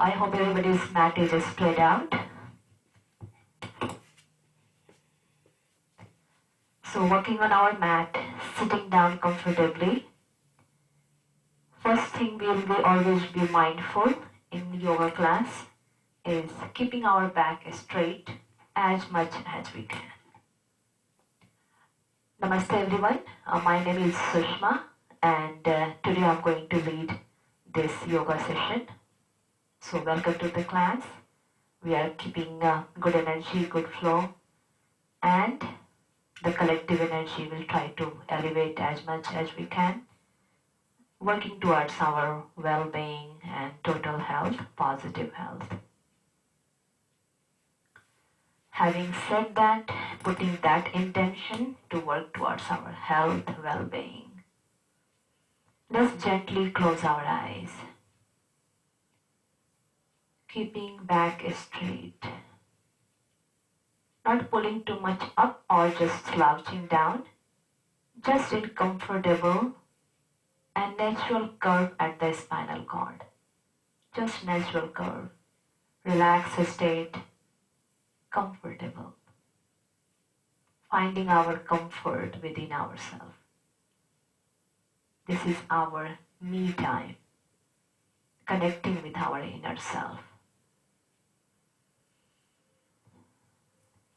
I hope everybody's mat is spread out. So working on our mat, sitting down comfortably. First thing we will always be mindful in yoga class is keeping our back straight as much as we can. Namaste everyone, my name is Sushma and today I'm going to lead this yoga session. So welcome to the class. We are keeping good energy, good flow, and the collective energy will try to elevate as much as we can, working towards our well-being and total health, positive health. Having said that, putting that intention to work towards our health, well-being, let's gently close our eyes, keeping back straight, not pulling too much up or just slouching down, just in comfortable and natural curve at the spinal cord. Just natural curve, relaxed state, comfortable. Finding our comfort within ourselves. This is our me time, connecting with our inner self.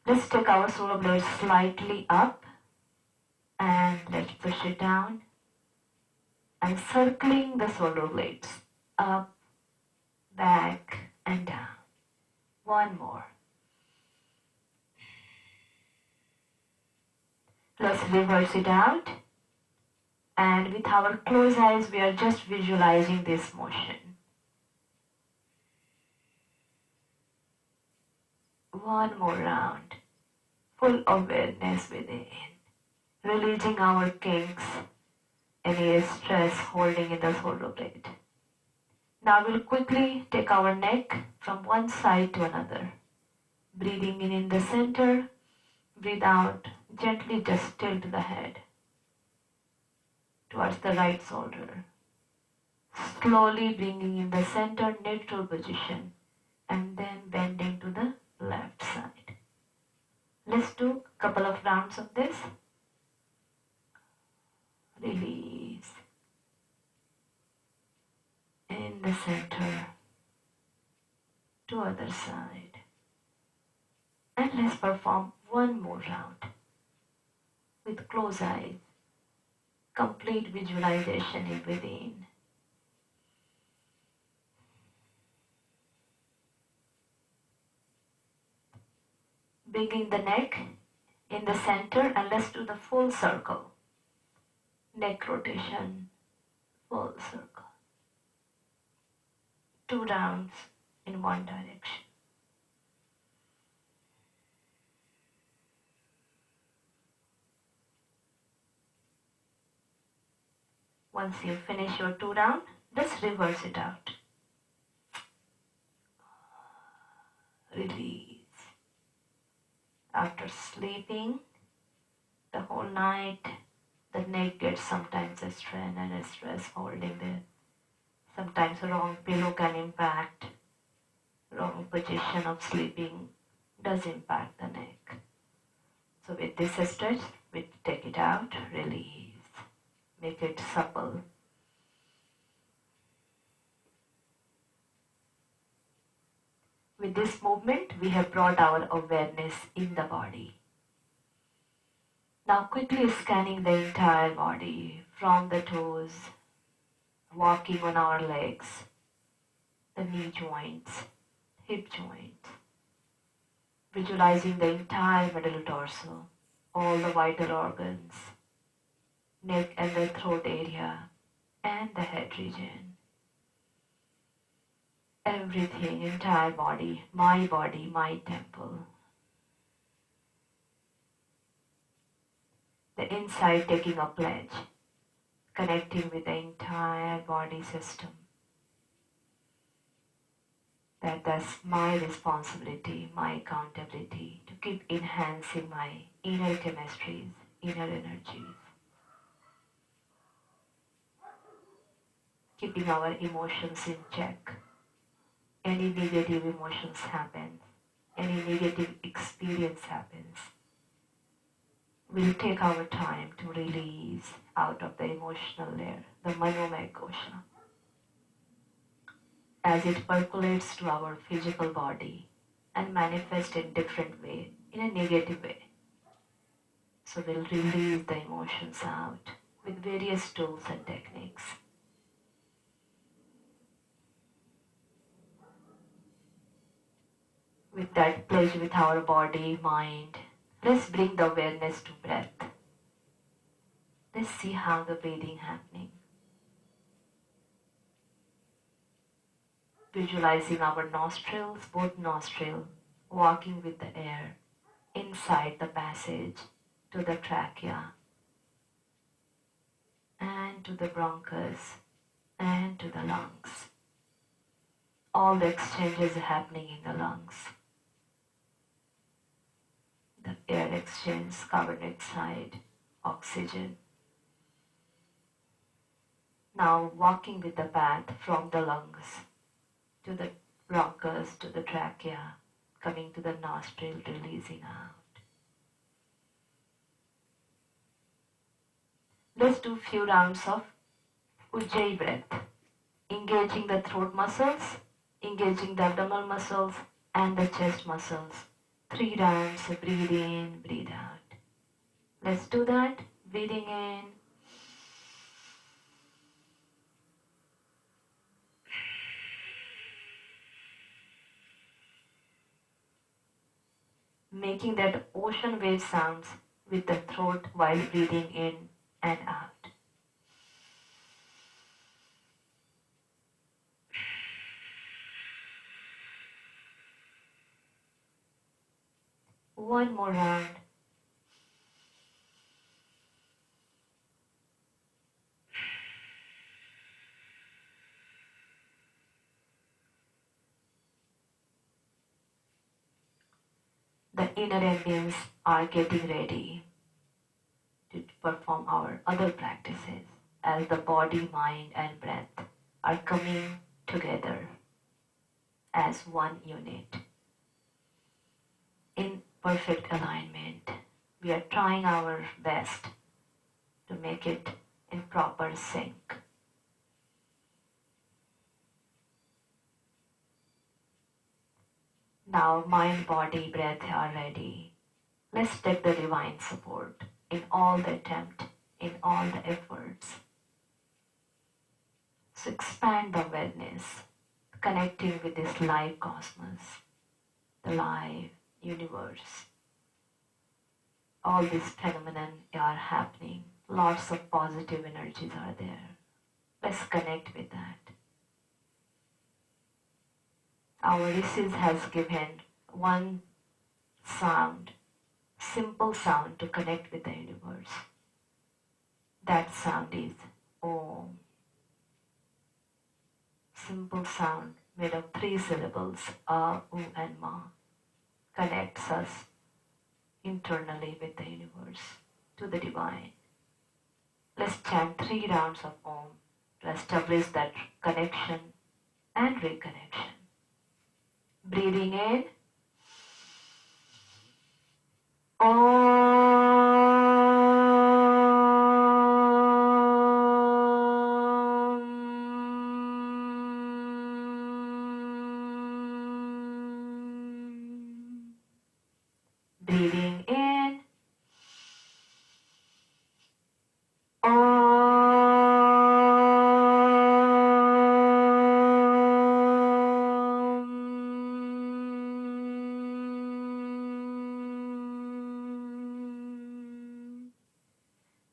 Let's take our shoulder blades slightly up and let's push it down and circling the shoulder blades up, back and down. One more. Let's reverse it out and with our closed eyes we are just visualizing this motion. One more round, full awareness within, releasing our kinks, any stress holding in the shoulder blade. Now we'll quickly take our neck from one side to another. Breathing in the center, breathe out, gently just tilt the head towards the right shoulder. Slowly bringing in the center neutral position and then bending to the left side. Let's do a couple of rounds of this. Release. In the center. To other side. And let's perform one more round. With closed eyes. Complete visualization in within. Bringing the neck in the center and let's do the full circle. Neck rotation, full circle. 2 rounds in one direction. Once you finish your 2 rounds, let's reverse it out. Release. After sleeping the whole night, the neck gets sometimes a strain and a stress holding there. Sometimes a wrong pillow can impact, wrong position of sleeping does impact the neck. So with this stretch, we take it out, release, make it supple. With this movement, we have brought our awareness in the body. Now quickly scanning the entire body from the toes, walking on our legs, the knee joints, hip joints, visualizing the entire middle torso, all the vital organs, neck and the throat area, and the head region. Everything, entire body, my temple. The inside taking a pledge, connecting with the entire body system. That's my responsibility, my accountability to keep enhancing my inner chemistries, inner energies. Keeping our emotions in check. any negative emotions happen, any negative experience happens, we'll take our time to release out of the emotional layer, the manomaya kosha, as it percolates to our physical body and manifests in different way, in a negative way. So we'll release the emotions out with various tools and techniques. With that pledge with our body, mind, let's bring the awareness to breath. Let's see how the breathing happening. Visualizing our nostrils, both nostrils, walking with the air inside the passage to the trachea and to the bronchus and to the lungs. All the exchanges happening in the lungs. The air exchange, carbon dioxide, oxygen. Now walking with the path from the lungs to the bronchus, to the trachea, coming to the nostril, releasing out. Let's do few rounds of Ujjayi breath, engaging the throat muscles, engaging the abdominal muscles and the chest muscles. 3 rounds, breathe in, breathe out. Let's do that. Breathing in. Making that ocean wave sounds with the throat while breathing in and out. One more round. The inner ambience are getting ready to perform our other practices as the body, mind and breath are coming together as one unit in perfect alignment. We are trying our best to make it in proper sync. Now mind, body, breath are ready. Let's take the divine support in all the attempt, in all the efforts. So expand the awareness, connecting with this live cosmos, the live universe. All these phenomena are happening. Lots of positive energies are there. Let's connect with that. Our rishis has given one sound, simple sound to connect with the universe. That sound is Om. Simple sound made of 3 syllables, A, U and Ma, connects us internally with the universe, to the divine. Let's chant 3 rounds of Om to establish that connection and reconnection. Breathing in. Breathing in.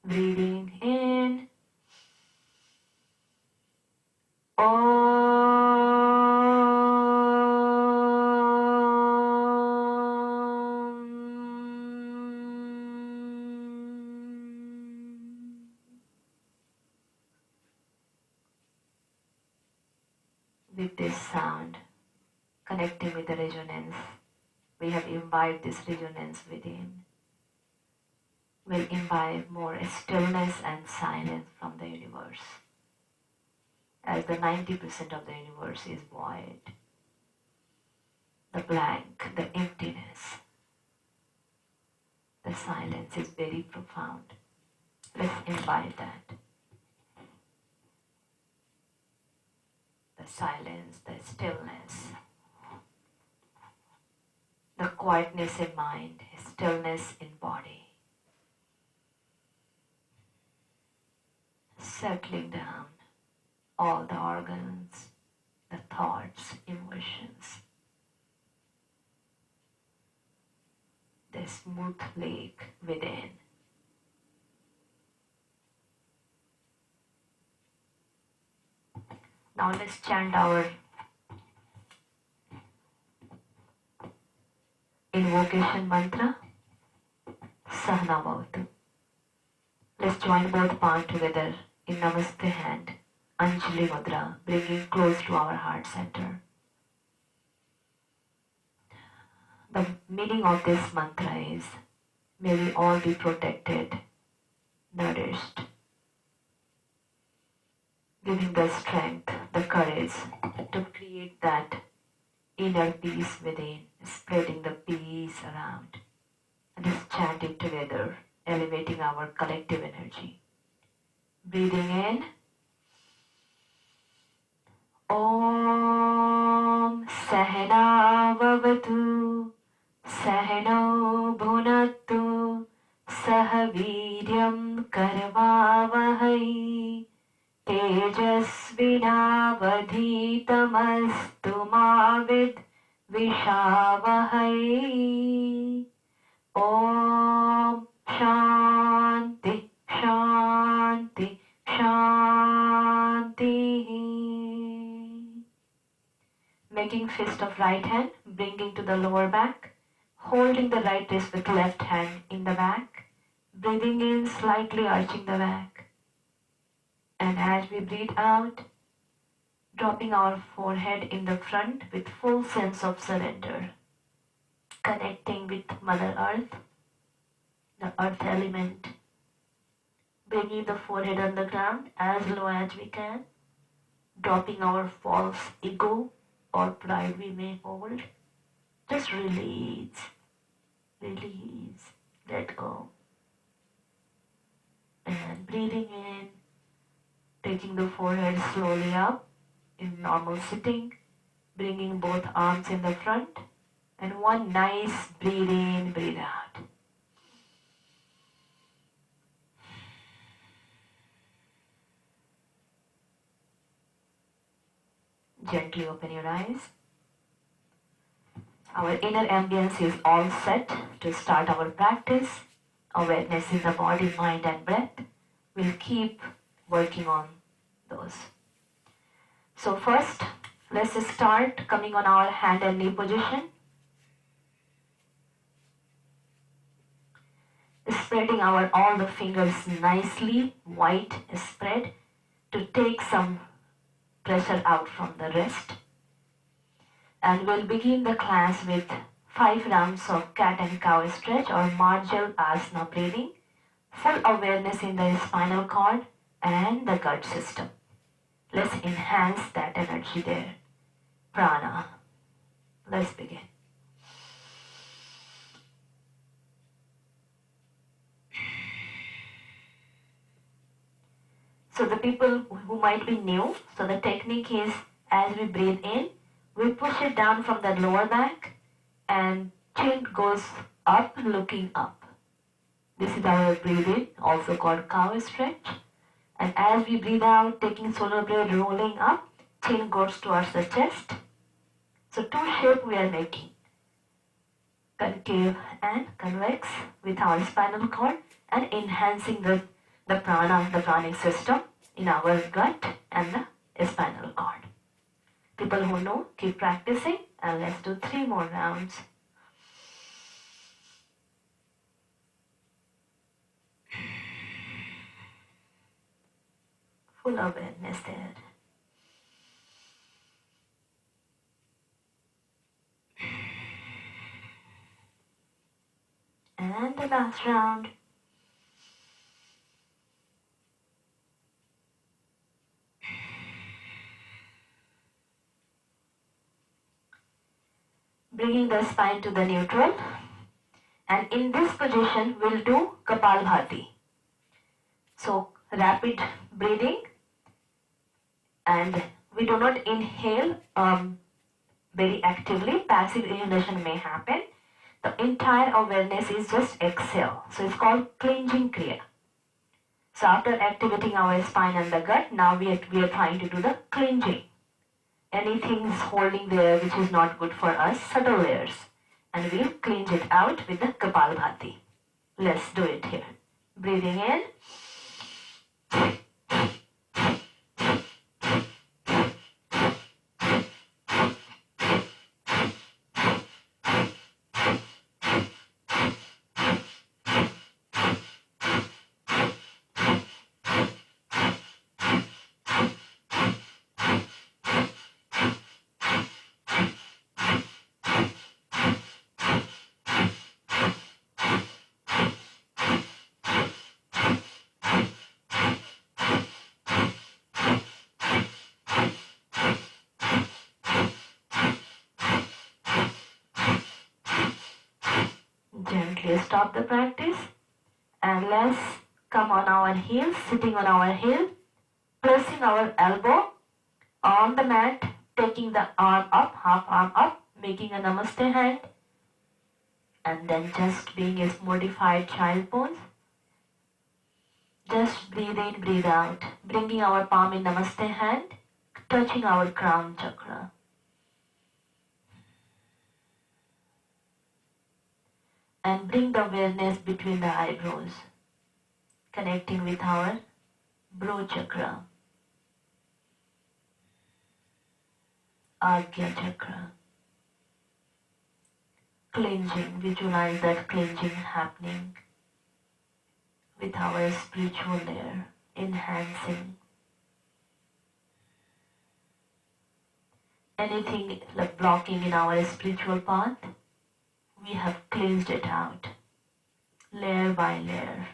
Breathing in. With this sound, connecting with the resonance, we have imbibed this resonance within. We'll imbibe more stillness and silence from the universe, as the 90% of the universe is void. the blank, the emptiness. The silence is very profound. Let's invite that. The silence, the stillness, the quietness in mind, stillness in body. Settling down all the organs, the thoughts, emotions. The smooth lake within. Now let's chant our invocation mantra, Sahana Bhavatu. Let's join both palms together in Namaste hand, Anjali Mudra, bringing close to our heart center. The meaning of this mantra is, may we all be protected, nourished, giving the strength, the courage to create that inner peace within, spreading the peace around. And let's chant it together, elevating our collective energy. Breathing in, Om Sahana Bhavatu, Sahano Bhunattu, Sahaviryam Karvavahai, Tejasvinavadhitamastu Mavid Vishavahai. Om Shanti, Shanti, Shanti. Making fist of right hand, bringing to the lower back, holding the right wrist with left hand in the back, breathing in, slightly arching the back. And as we breathe out, dropping our forehead in the front with full sense of surrender, connecting with Mother Earth, the earth element, bringing the forehead on the ground as low as we can, dropping our false ego or pride we may hold. Just release, release, let go. And breathing in, taking the forehead slowly up in normal sitting, bringing both arms in the front, and one nice breathe in, breathe out. Gently open your eyes. Our inner ambience is all set to start our practice. Awareness in the body, mind and breath. We'll keep working on those. So first, let's start coming on our hand and knee position. Spreading our all the fingers nicely, wide spread, to take some pressure out from the wrist. And we'll begin the class with 5 rounds of cat and cow stretch or Marjal Asana breathing. Full awareness in the spinal cord and the gut system. Let's enhance that energy there. Prana. Let's begin. So the people who might be new, so the technique is, as we breathe in, we push it down from the lower back and chin goes up, looking up. This is our breathe in, also called cow stretch. And as we breathe out, taking solar breath, rolling up, chin goes towards the chest. So 2 shapes we are making. Concave and convex with our spinal cord, and enhancing the prana, the pranic system in our gut and the spinal cord. People who know, keep practicing, and let's do 3 more rounds. Full awareness there. And the last round. bringing the spine to the neutral. And in this position, we'll do Kapalbhati. So rapid breathing, and we do not inhale very actively. Passive inhalation may happen. The entire awareness is just exhale. So it's called cleansing kriya. So after activating our spine and the gut, now we are trying to do the cleansing. Anything is holding there which is not good for us, subtle layers. And we'll cleanse it out with the Kapalbhati. Let's do it here. Breathing in. Gently stop the practice and let's come on our heels, sitting on our heel, pressing our elbow on the mat, taking the arm up, half arm up, making a namaste hand, and then just being a modified child pose. Just breathe in, breathe out, bringing our palm in namaste hand, touching our crown chakra. And bring the awareness between the eyebrows, connecting with our brow chakra, Agya chakra. Cleansing, visualize that cleansing happening with our spiritual layer, enhancing. Anything like blocking in our spiritual path, we have cleansed it out, layer by layer.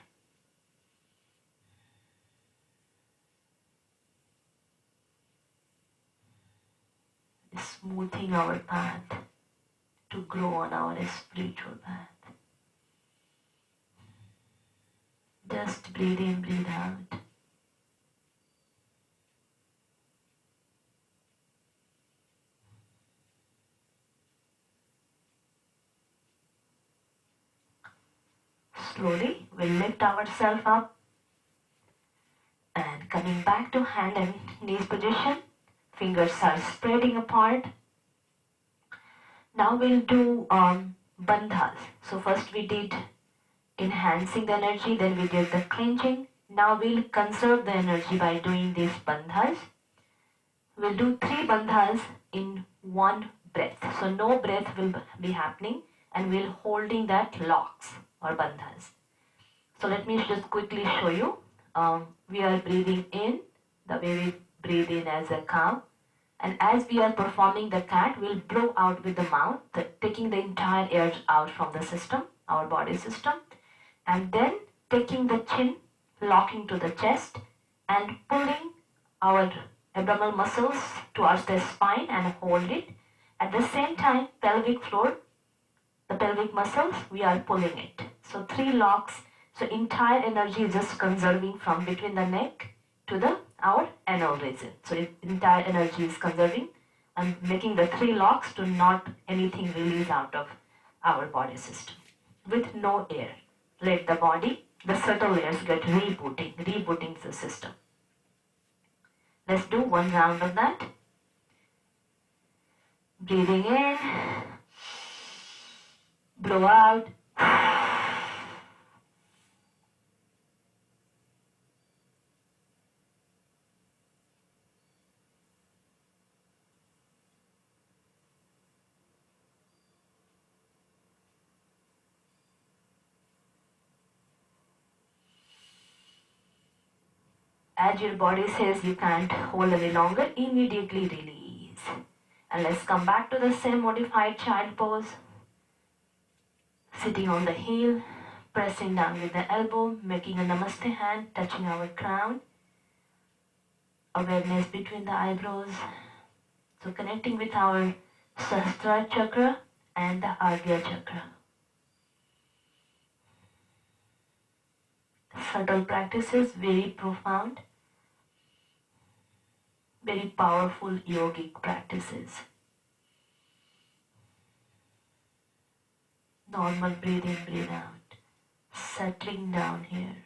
Smoothing our path to grow on our spiritual path. Just breathe in, breathe out. Slowly, we'll lift ourselves up and coming back to hand and knees position. Fingers are spreading apart. Now we'll do bandhas. So first we did enhancing the energy, then we did the cleansing. Now we'll conserve the energy by doing these bandhas. We'll do 3 bandhas in one breath. So no breath will be happening and we'll holding that locks or bandhas. So let me just quickly show you. We are breathing in the way we breathe in as a cow. And as we are performing the cat, we'll blow out with the mouth, taking the entire air out from the system, our body system. And then taking the chin, locking to the chest and pulling our abdominal muscles towards the spine and hold it. At the same time, pelvic floor, the pelvic muscles, we are pulling it. So 3 locks. So entire energy is just conserving from between the neck to our anal region. So entire energy is conserving and making the 3 locks to not anything release out of our body system with no air. Let the body, the subtle layers get rebooting the system. Let's do 1 round of that. Breathing in, blow out. As your body says you can't hold any longer, immediately release. And let's come back to the same modified child pose. Sitting on the heel, pressing down with the elbow, making a namaste hand, touching our crown. Awareness between the eyebrows. So connecting with our Sahasrara chakra and the Agya chakra. Subtle practices, very profound, very powerful yogic practices. Normal breathe in, breathe out, settling down here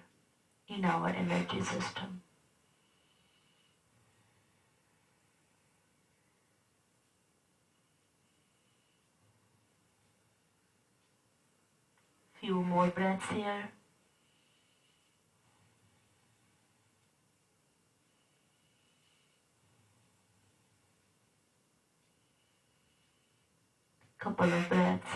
in our energy system. Few more breaths here. Couple of breaths.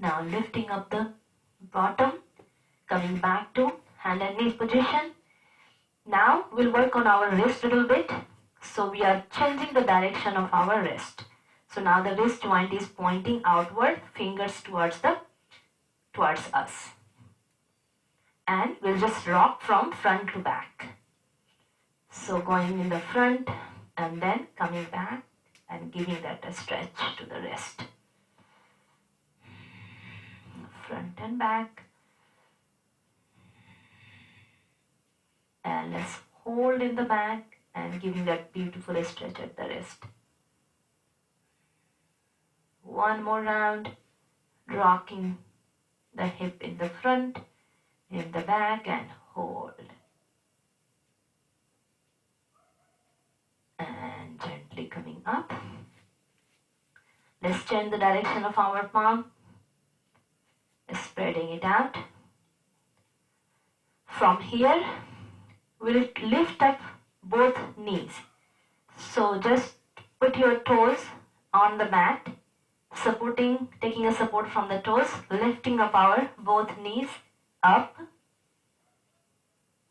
Now lifting up the bottom, coming back to hand and knees position. Now we'll work on our wrist a little bit. So we are changing the direction of our wrist. So now the wrist joint is pointing outward, fingers towards us. And we'll just rock from front to back. So going in the front and then coming back and giving that a stretch to the wrist. Front and back. And let's hold in the back and giving that beautiful stretch at the wrist. One more round, rocking the hip in the front, in the back, and hold. And gently coming up. Let's change the direction of our palm, spreading it out. From here, we'll lift up both knees. So just put your toes on the mat, taking a support from the toes, lifting up our both knees up,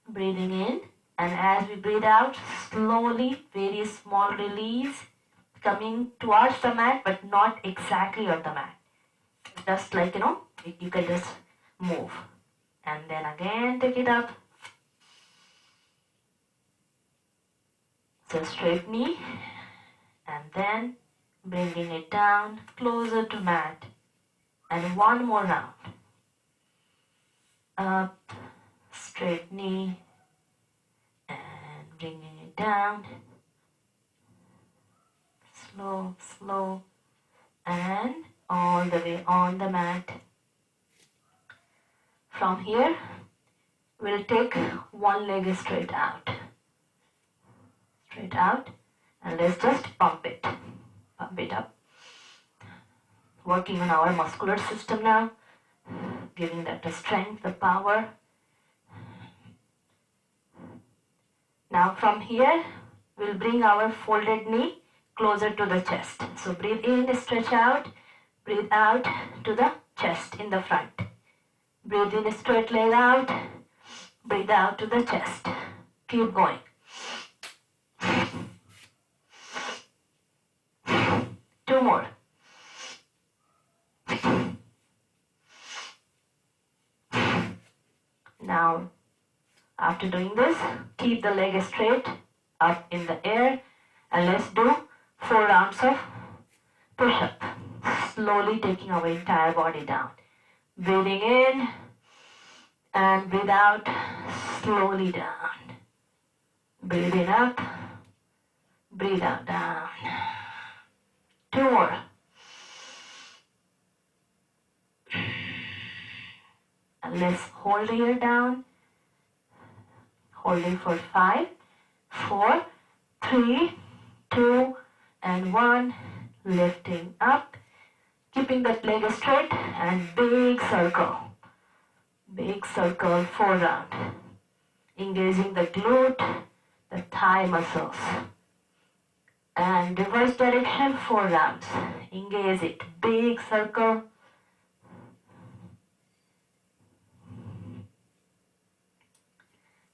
breathing in, and as we breathe out, slowly, very small release, coming towards the mat, but not exactly on the mat. Just like, you can just move. And then again, take it up. So straight knee, and then bringing it down closer to mat, and one more round. Up, straight knee, and bringing it down. Slow, slow, and all the way on the mat. From here, we'll take one leg straight out. Straight out, and let's just pump it up. Working on our muscular system now, giving that the strength, the power. Now from here, we'll bring our folded knee closer to the chest. So breathe in, stretch out, breathe out to the chest in the front. Breathe in, straight leg out, breathe out to the chest. Keep going. Two more. Now, after doing this, keep the leg straight up in the air, and let's do 4 rounds of push-up. Slowly taking our entire body down. Breathing in and breathe out, slowly down. Breathe in up, breathe out, down. 2 more. And let's hold here down. Holding for 5, 4, 3, 2, and 1. Lifting up. Keeping that leg straight and big circle. Big circle, 4 round. Engaging the glute, the thigh muscles. And reverse direction, 4 rounds. Engage it. Big circle.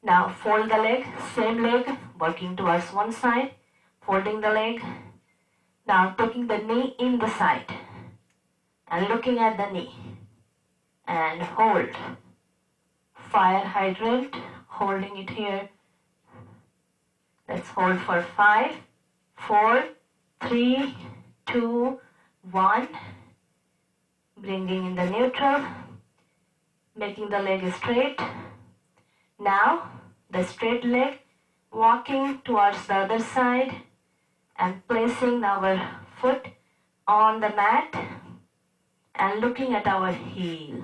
Now fold the leg, same leg, working towards one side. Folding the leg. Now taking the knee in the side. And looking at the knee. And hold. Fire hydrant holding it here. Let's hold for 5, 4, 3, 2, 1. Bringing in the neutral, making the leg straight. Now, the straight leg, walking towards the other side and placing our foot on the mat and looking at our heel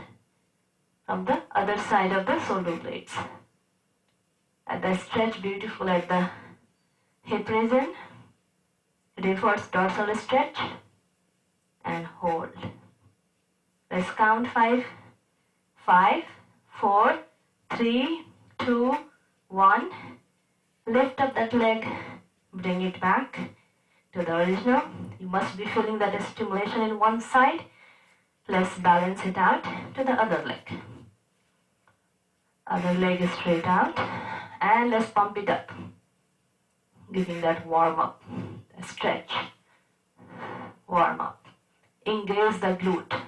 from the other side of the shoulder blades. At the stretch, beautiful at the hip region. Reverse dorsal stretch and hold. Let's count 5. 5, 4, 3, 2, 1. Lift up that leg, bring it back to the original. You must be feeling that stimulation in one side. Let's balance it out to the other leg. Other leg is straight out, and let's pump it up, giving that warm up, a stretch, warm up. Engage the glute,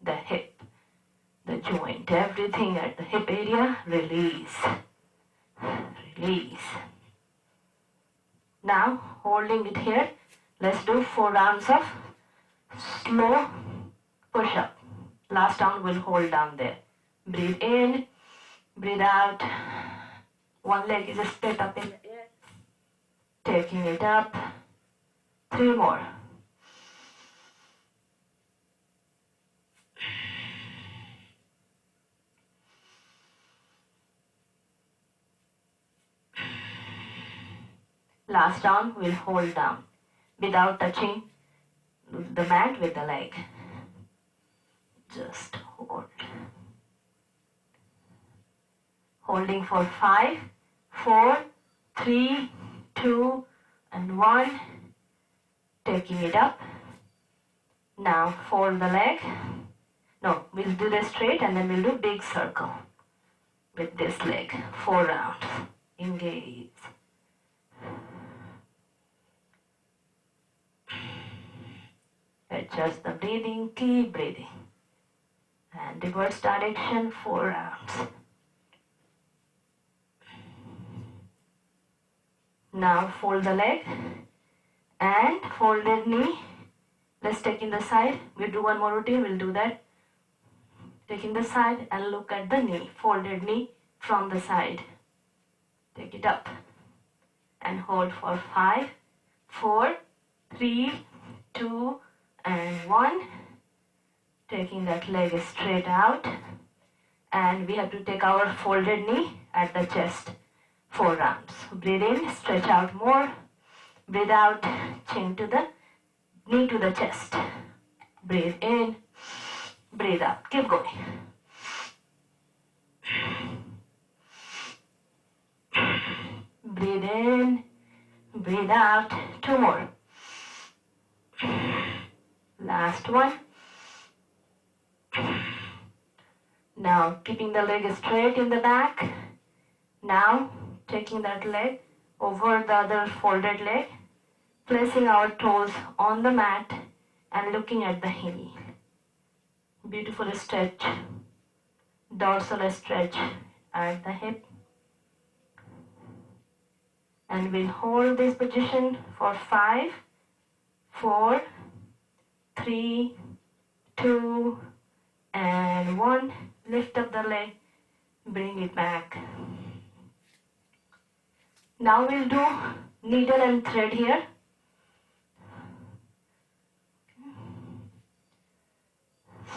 the hip, the joint, everything at the hip area. Release, release. Now holding it here, let's do 4 rounds of slow push up. Last round we'll hold down there. Breathe in, breathe out. One leg is straight up in the air. Taking it up. 3 more. Last round we'll hold down without touching the mat with the leg. Just hold. Holding for 5, 4, 3, 2, and 1. Taking it up. Now fold the leg. No, we'll do this straight and then we'll do big circle with this leg. 4 rounds. Engage. Adjust the breathing, keep breathing. And reverse direction, 4 rounds. Now fold the leg and folded knee. Let's take in the side. We'll do one more routine, we'll do that. Taking the side and look at the knee, folded knee from the side. Take it up and hold for 5, 4, 3, 2, and 1. Taking that leg straight out, and we have to take our folded knee at the chest. 4 rounds. Breathe in, stretch out more. Breathe out, chin to the knee to the chest. Breathe in, breathe out. Keep going. Breathe in, breathe out. 2 more. Last one. Now keeping the leg straight in the back. Now taking that leg over the other folded leg, placing our toes on the mat and looking at the heel. Beautiful stretch, dorsal stretch at the hip. And we'll hold this position for 5, 4, 3, 2, and 1. Lift up the leg, bring it back. Now we'll do needle and thread here.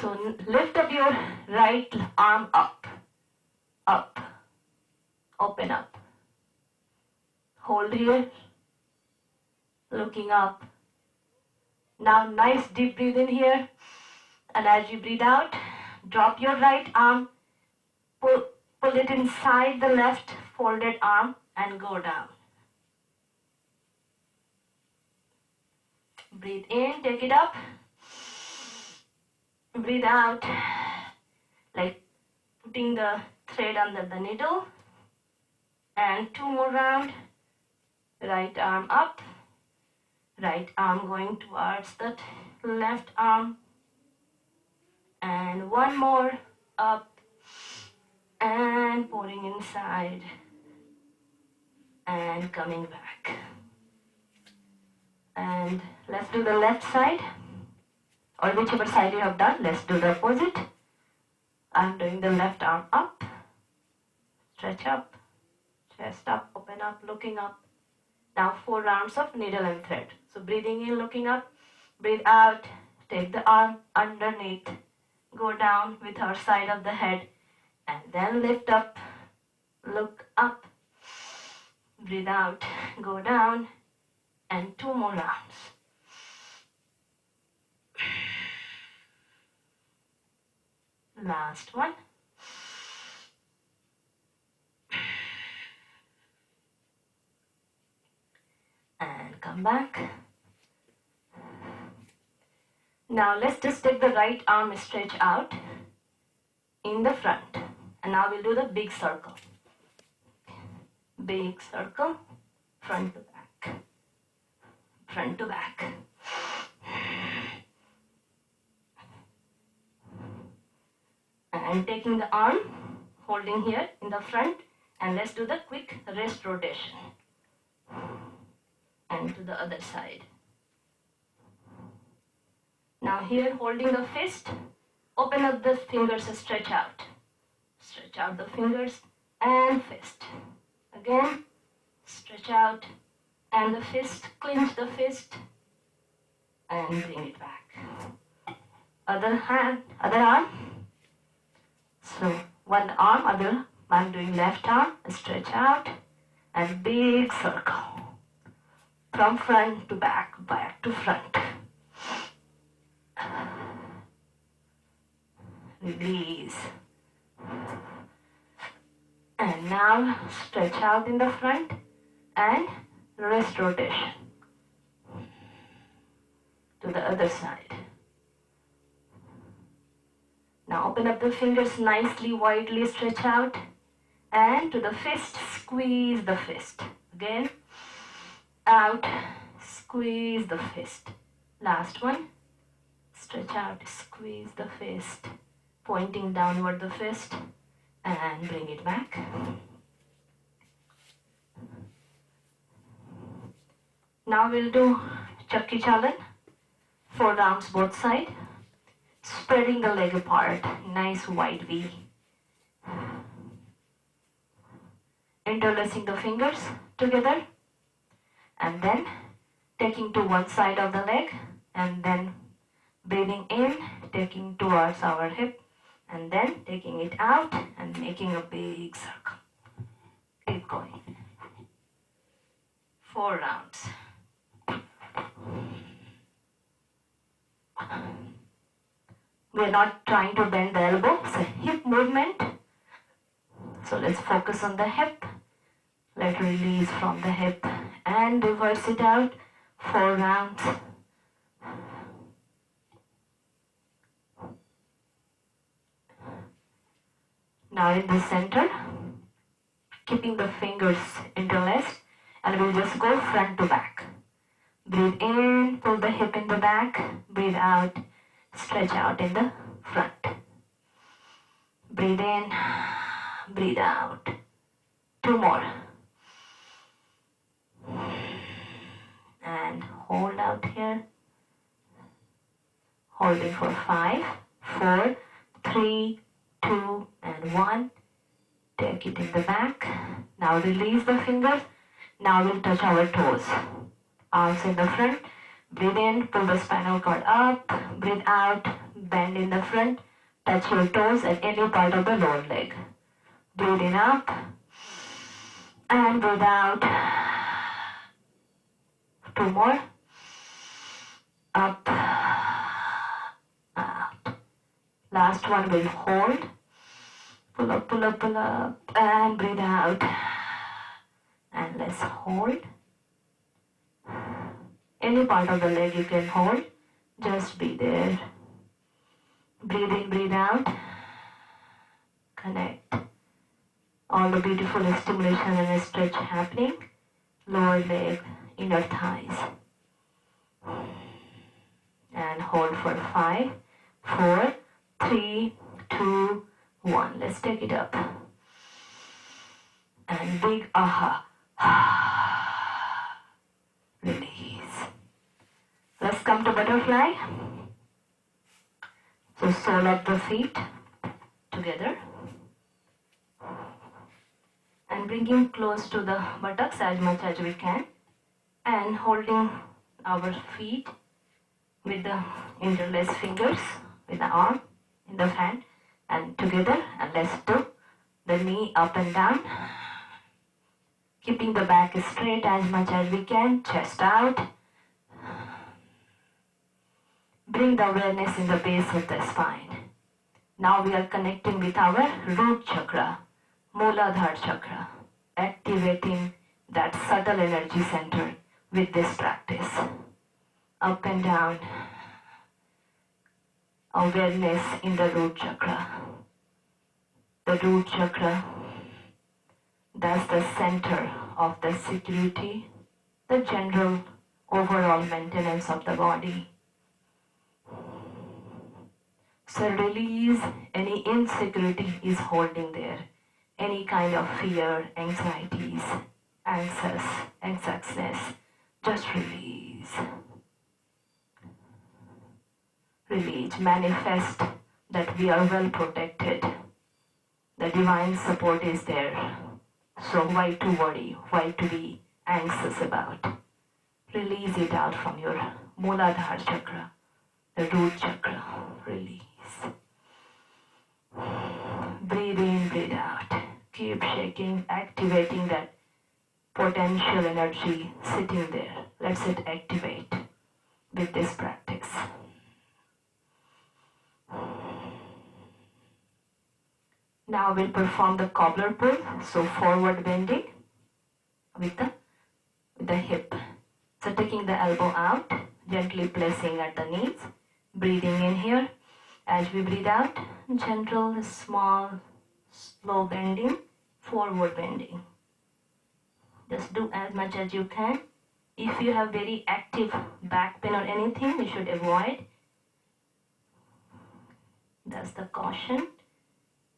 So lift up your right arm up, up, open up. Hold here, looking up. Now nice deep breathe in here, and as you breathe out, drop your right arm, pull it inside the left folded arm and go down. Breathe in, take it up. Breathe out, like putting the thread under the needle. And 2 more round. Right arm up. Right arm going towards the left arm. And 1 more up. and pouring inside and coming back. And let's do the left side, or whichever side you have done, let's do the opposite. I'm doing the left arm up, stretch up, chest up, open up, looking up. Now 4 rounds of needle and thread. So breathing in, looking up, breathe out, take the arm underneath, go down with our side of the head, and then lift up, look up, breathe out, go down, and 2 more rounds. Last one. And come back. Now let's just take the right arm stretch out in the front. And now we'll do the big circle. Big circle, front to back. Front to back. And taking the arm, holding here in the front, and let's do the quick wrist rotation. And to the other side. Now here, holding the fist, open up the fingers, stretch out. Stretch out the fingers and fist. Again, stretch out and the fist, clench the fist and bring it back. Other hand, other arm. So one arm, other, I'm doing left arm, stretch out and big circle. From front to back, back to front. Release. And now stretch out in the front and wrist rotation to the other side. Now open up the fingers nicely, widely stretch out, and to the fist, squeeze the fist. Again, out, squeeze the fist. Last one, stretch out, squeeze the fist, pointing downward the fist, and bring it back. Now we'll do Chakki Chalan, 4 rounds both sides. Spreading the leg apart, nice wide V. Interlacing the fingers together and then taking to one side of the leg and then breathing in, taking towards our hip and then taking it out and making a big circle. Keep going. 4 rounds. We're not trying to bend the elbow, it's a hip movement. So let's focus on the hip. Let release from the hip and reverse it out. 4 rounds. Now in the center, keeping the fingers interlaced, and we'll just go front to back. Breathe in, pull the hip in the back, breathe out. Stretch out in the front. Breathe in, breathe out. 2 more. And hold out here. Hold it for 5, 4, 3, 2, and 1. Take it in the back. Now release the fingers. Now we'll touch our toes. Arms in the front. Breathe in, pull the spinal cord up, breathe out, bend in the front, touch your toes at any part of the lower leg. Breathe in up, and breathe out. 2 more. Up, out. Last one will hold. Pull up, pull up, pull up, and breathe out. And let's hold. Any part of the leg you can hold, just be there. Breathe in, breathe out. Connect. All the beautiful stimulation and stretch happening. Lower leg, inner thighs. And hold for 5, 4, 3, 2, 1. Let's take it up. And big aha. Release. Let's come to butterfly. So sole of the feet together. And bringing close to the buttocks as much as we can. And holding our feet with the interlaced fingers, with the arm in the hand. And together. And let's do the knee up and down. Keeping the back straight as much as we can. Chest out. Bring the awareness in the base of the spine. Now we are connecting with our root chakra, Mooladhara chakra, activating that subtle energy center with this practice. Up and down, awareness in the root chakra. The root chakra, that's the center of the security, the general overall maintenance of the body. So release any insecurity is holding there, any kind of fear, anxieties, anxiousness, just release. Release, manifest that we are well protected. The divine support is there. So why to worry, why to be anxious about? Release it out from your Mooladhara chakra, the root chakra. Release. Breathe in, breathe out. Keep shaking, activating that potential energy sitting there. Let's it activate with this practice. Now we'll perform the cobbler pull. So forward bending with the hip. So taking the elbow out, gently placing at the knees. Breathing in here. As we breathe out, gentle, small, slow bending, forward bending. Just do as much as you can. If you have very active back pain or anything, you should avoid. That's the caution.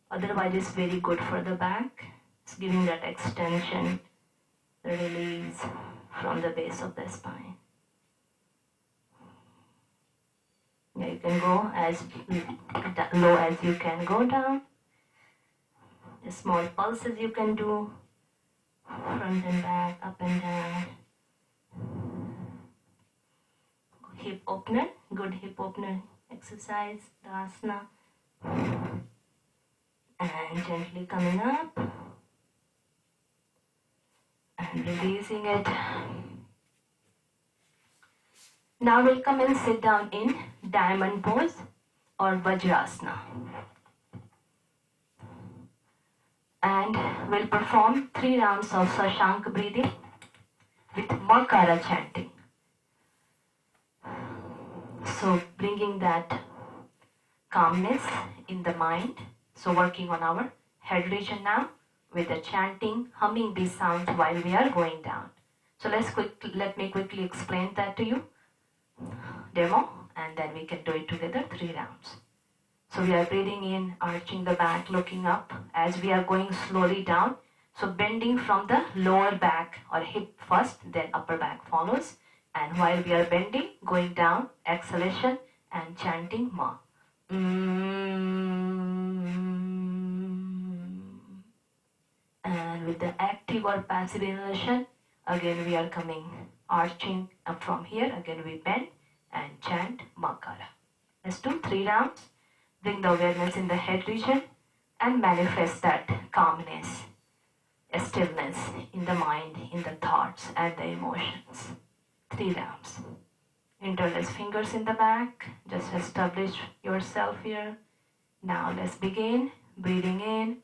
Otherwise, it's very good for the back. It's giving that extension, the release from the base of the spine. Yeah, you can go as low as you can go down. The small pulses you can do, front and back, up and down. Hip opener, good hip opener exercise, the asana. And gently coming up and releasing it. Now we'll come and sit down in diamond pose or Vajrasana. And we'll perform 3 rounds of Shashank breathing with Makara chanting. So bringing that calmness in the mind. So working on our head region now with the chanting, humming these sounds while we are going down. So let me quickly explain that to you. Demo, and then we can do it together 3 rounds. So we are breathing in, arching the back, looking up as we are going slowly down. So bending from the lower back or hip first, then upper back follows. And while we are bending, going down, exhalation and chanting Ma. And with the active or passive inhalation, again we are coming, arching up from here. Again we bend and chant Makara. Let's do 3 rounds. Bring the awareness in the head region and manifest that calmness, stillness in the mind, in the thoughts and the emotions. 3 rounds. Interlace fingers in the back. Just establish yourself here. Now let's begin. Breathing in.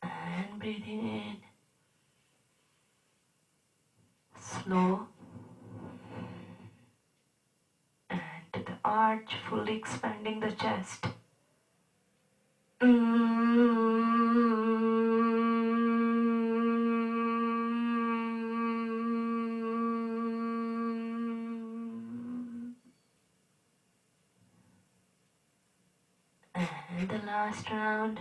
And breathing in. Slow. And to the arch, fully expanding the chest. And the last round.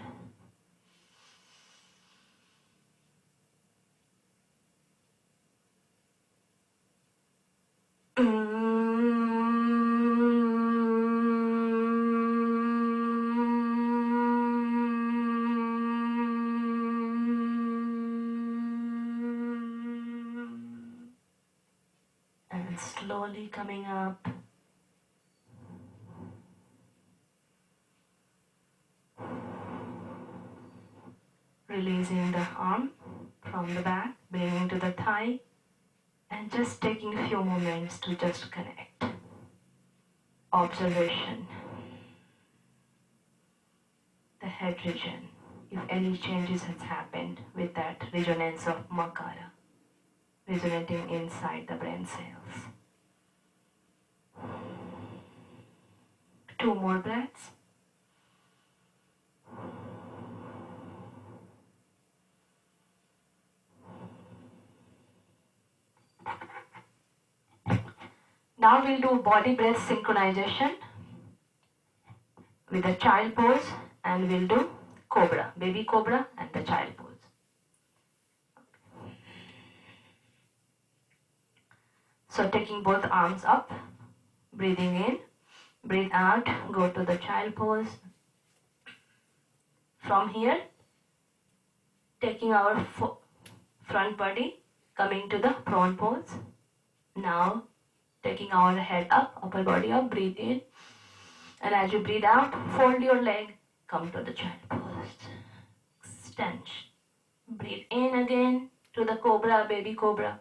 And slowly coming up. Releasing the arm from the back, bringing to the thigh, and just taking a few moments to just connect. Observation. The head region, if any changes has happened with that resonance of Makara, resonating inside the brain cells. 2 more breaths. Now we'll do body breath synchronization with the child pose, and we'll do cobra, baby cobra and the child pose. So taking both arms up, breathing in, breathe out, go to the child pose. From here, taking our front body, coming to the prone pose. Now taking our head up, upper body up, breathe in. And as you breathe out, fold your leg, come to the child pose. Extension. Breathe in again to the cobra, baby cobra.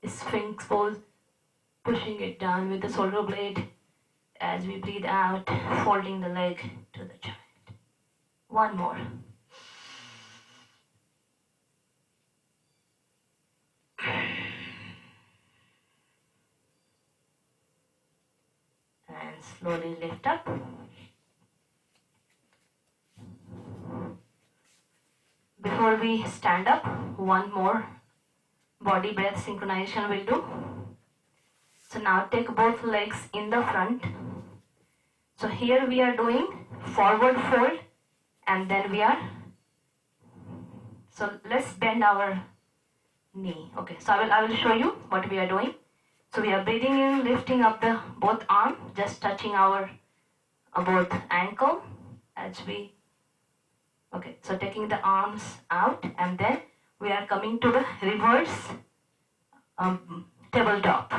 Sphinx pose, pushing it down with the shoulder blade. As we breathe out, folding the leg to the child. One more. And slowly lift up. Before we stand up, one more body breath synchronization will do. So now take both legs in the front. So here we are doing forward fold, and then we are, so let's bend our knee. Okay, so I will show you what we are doing. So we are breathing in, lifting up the both arm, just touching our both ankle as we, okay, so taking the arms out, and then we are coming to the reverse tabletop,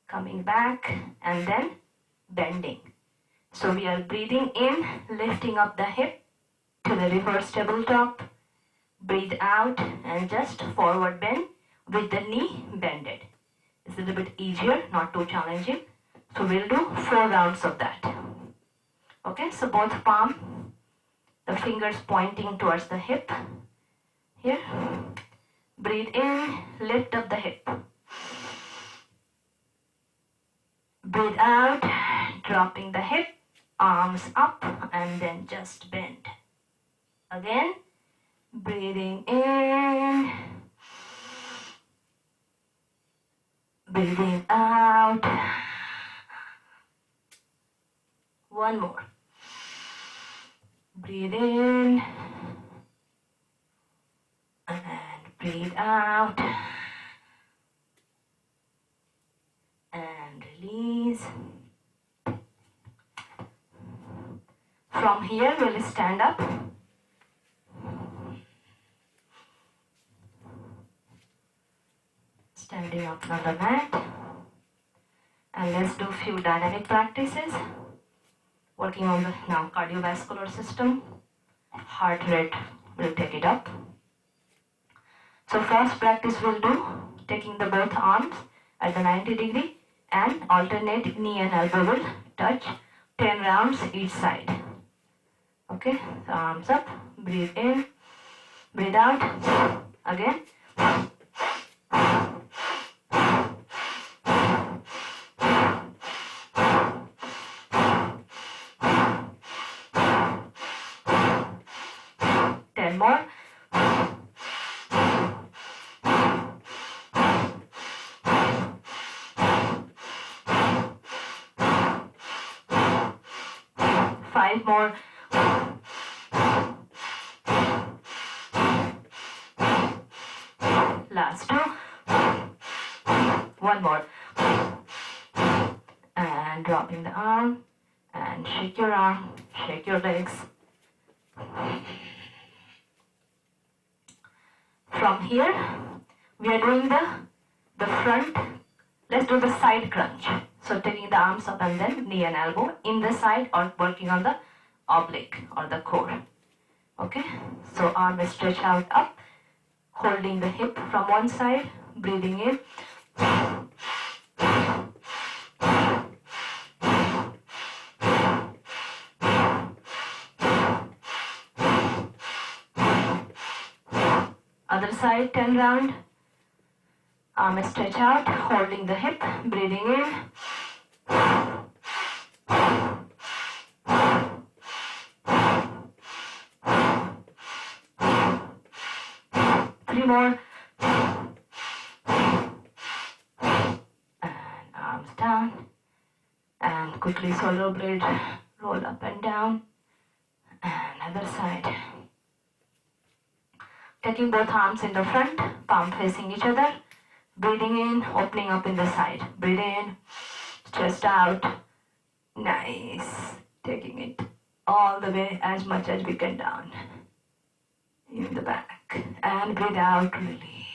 coming back and then bending. So we are breathing in, lifting up the hip to the reverse tabletop, breathe out and just forward bend with the knee bended. It's a little bit easier, not too challenging. So we'll do 4 rounds of that. Okay, so both palm, the fingers pointing towards the hip. Here, breathe in, lift up the hip. Breathe out, dropping the hip, arms up, and then just bend. Again, breathing in, breathing out. One more. Breathe in and breathe out and release. From here, we'll stand up. Standing up on the mat. And let's do a few dynamic practices. Working on the now cardiovascular system. Heart rate will take it up. So first practice we'll do, taking the both arms at the 90 degree and alternate knee and elbow will touch 10 rounds each side. Okay, so arms up, breathe in, breathe out, again. 10 more. Five more. One more. And dropping the arm. And shake your arm. Shake your legs. From here, we are doing the front. Let's do the side crunch. So taking the arms up and then knee and elbow in the side or working on the oblique or the core. Okay, so arm is stretched out up, holding the hip from one side, breathing in. Other side, 10 round. Arm is stretched out, holding the hip, breathing in. Three more. And arms down. And quickly shoulder blade, roll up and down. And other side. Taking both arms in the front, palm facing each other. Breathing in, opening up in the side. Breathe in, chest out. Nice. Taking it all the way as much as we can down. In the back. And breathe out, release.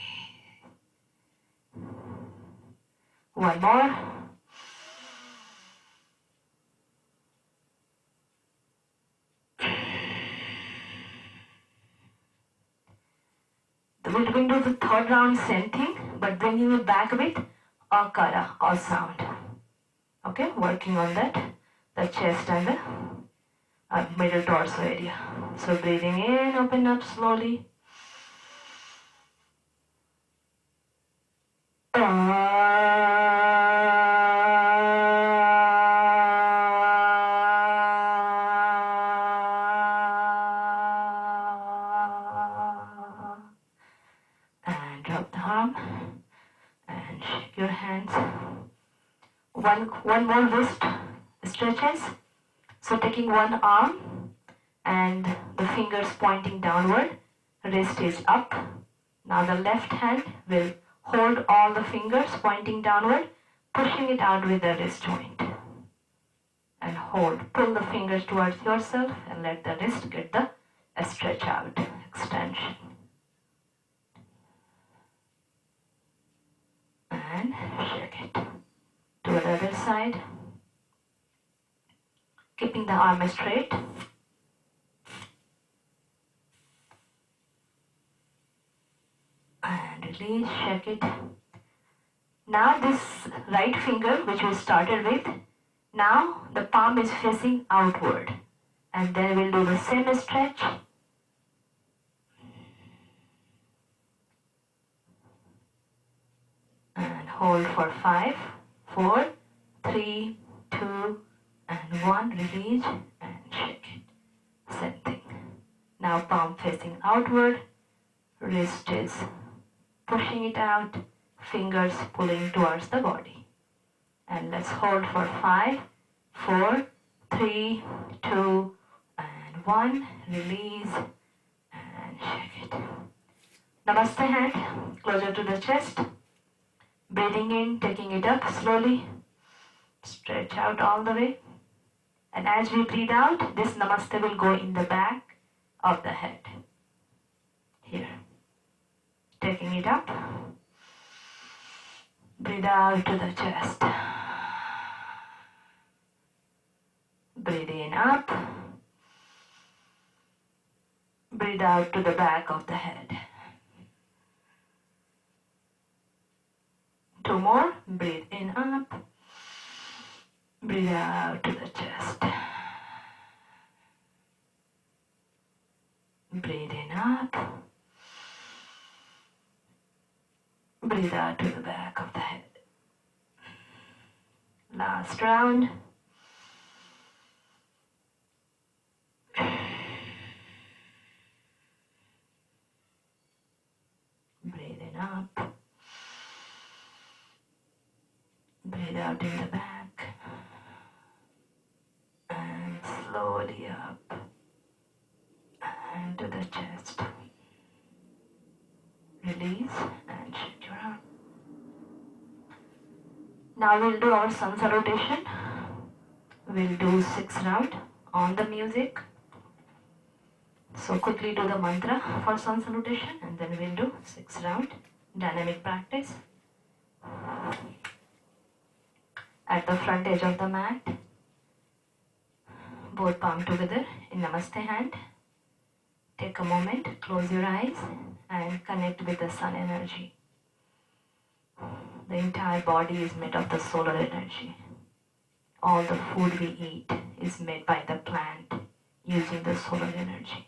One more. We're going to do the third round, same thing, but bringing it back with akara or sound. Okay, working on that, the chest and the middle torso area. So breathing in, open up slowly. And drop the arm and shake your hands. One more wrist stretches. So taking one arm and the fingers pointing downward, wrist is up. Now the left hand will hold all the fingers pointing downward, pushing it out with the wrist joint. And hold, pull the fingers towards yourself and let the wrist get the stretch out, extension. And shake it. To the other side. Keeping the arm straight. And release, shake it. Now this right finger which we started with, now the palm is facing outward. And then we'll do the same stretch. And hold for 5, 4, 3, 2, and 1. Release and shake it. Same thing. Now palm facing outward. Wrist is pushing it out. Fingers pulling towards the body. And let's hold for 5, 4, 3, 2, and 1. Release and shake it. Namaste hand closer to the chest. Breathing in, taking it up slowly. Stretch out all the way. And as we breathe out, this namaste will go in the back of the head. Here. Taking it up. Breathe out to the chest. Breathe in up. Breathe out to the back of the head. 2 more. Breathe in up. Breathe out to the chest. Breathe in up. Breathe out to the back of the head. Last round. Breathe in up. Breathe out in the back. And slowly up. And to the chest. Release and shake your arm. Now we'll do our sun salutation. We'll do 6 rounds on the music. So quickly do the mantra for sun salutation and then we'll do 6 rounds. Dynamic practice. At the front edge of the mat, both palm together in Namaste hand. Take a moment, close your eyes and connect with the sun energy. The entire body is made of the solar energy. All the food we eat is made by the plant using the solar energy.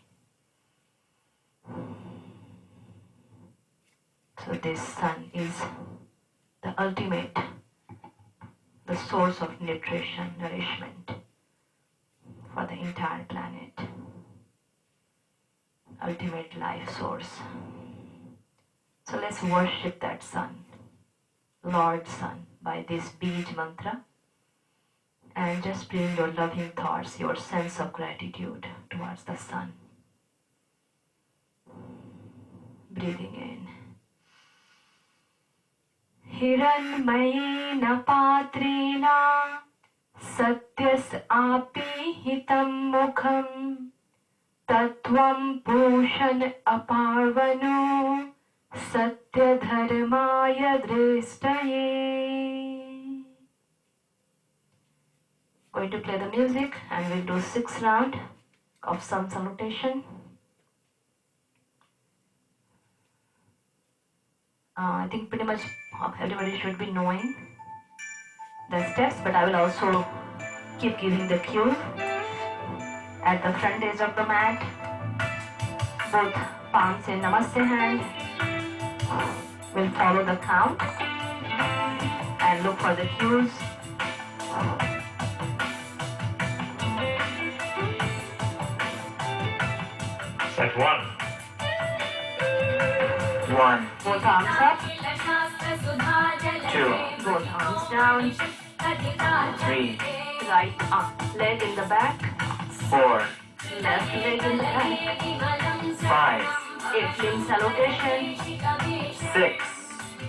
So this sun is the ultimate, the source of nutrition, nourishment for the entire planet. Ultimate life source. So let's worship that sun, Lord Sun, by this Bij mantra, and just bring your loving thoughts, your sense of gratitude towards the sun. Breathing in. Hiranmayena patrina satyas api hitam mukham Tattvam pushan aparvanu satya dharmaya drishtaye. Going to play the music and we'll do 6 rounds of sun salutation. I think pretty much everybody should be knowing the steps, but I will also keep giving the cue. At the front edge of the mat, both palms in Namaste hand. We'll follow the count and look for the cues. Set 1. 1, Both arms up. 2, Both arms down. 3, Right leg in the back. 4, Left leg in the back. 5, 8 limb salutation. 6,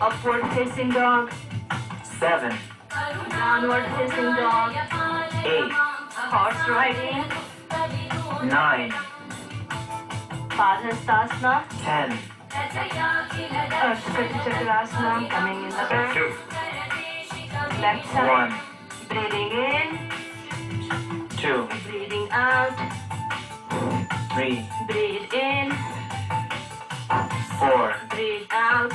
Upward facing dog. 7, Downward facing dog. 8, Horse riding. 9, Padhastasana. 10, Arshakati Chakrasana coming in the Set back. 2. Left side. 1, Breathing in. 2, Breathing out. 3, Breathe in. 4, Breathe out.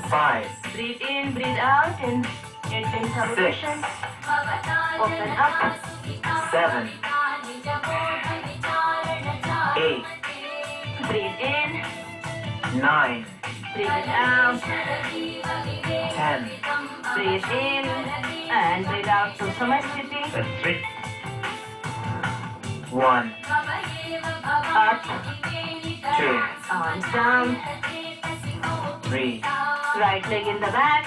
5, Breathe in, breathe out in 8 limb 6, salutation. Open up. 7, 8, Breathe in. 9, Breathe out. 10, Breathe in and breathe out to Samasthiti. Set 3. 1, Up. 2, Arms down. 3, Right leg in the back.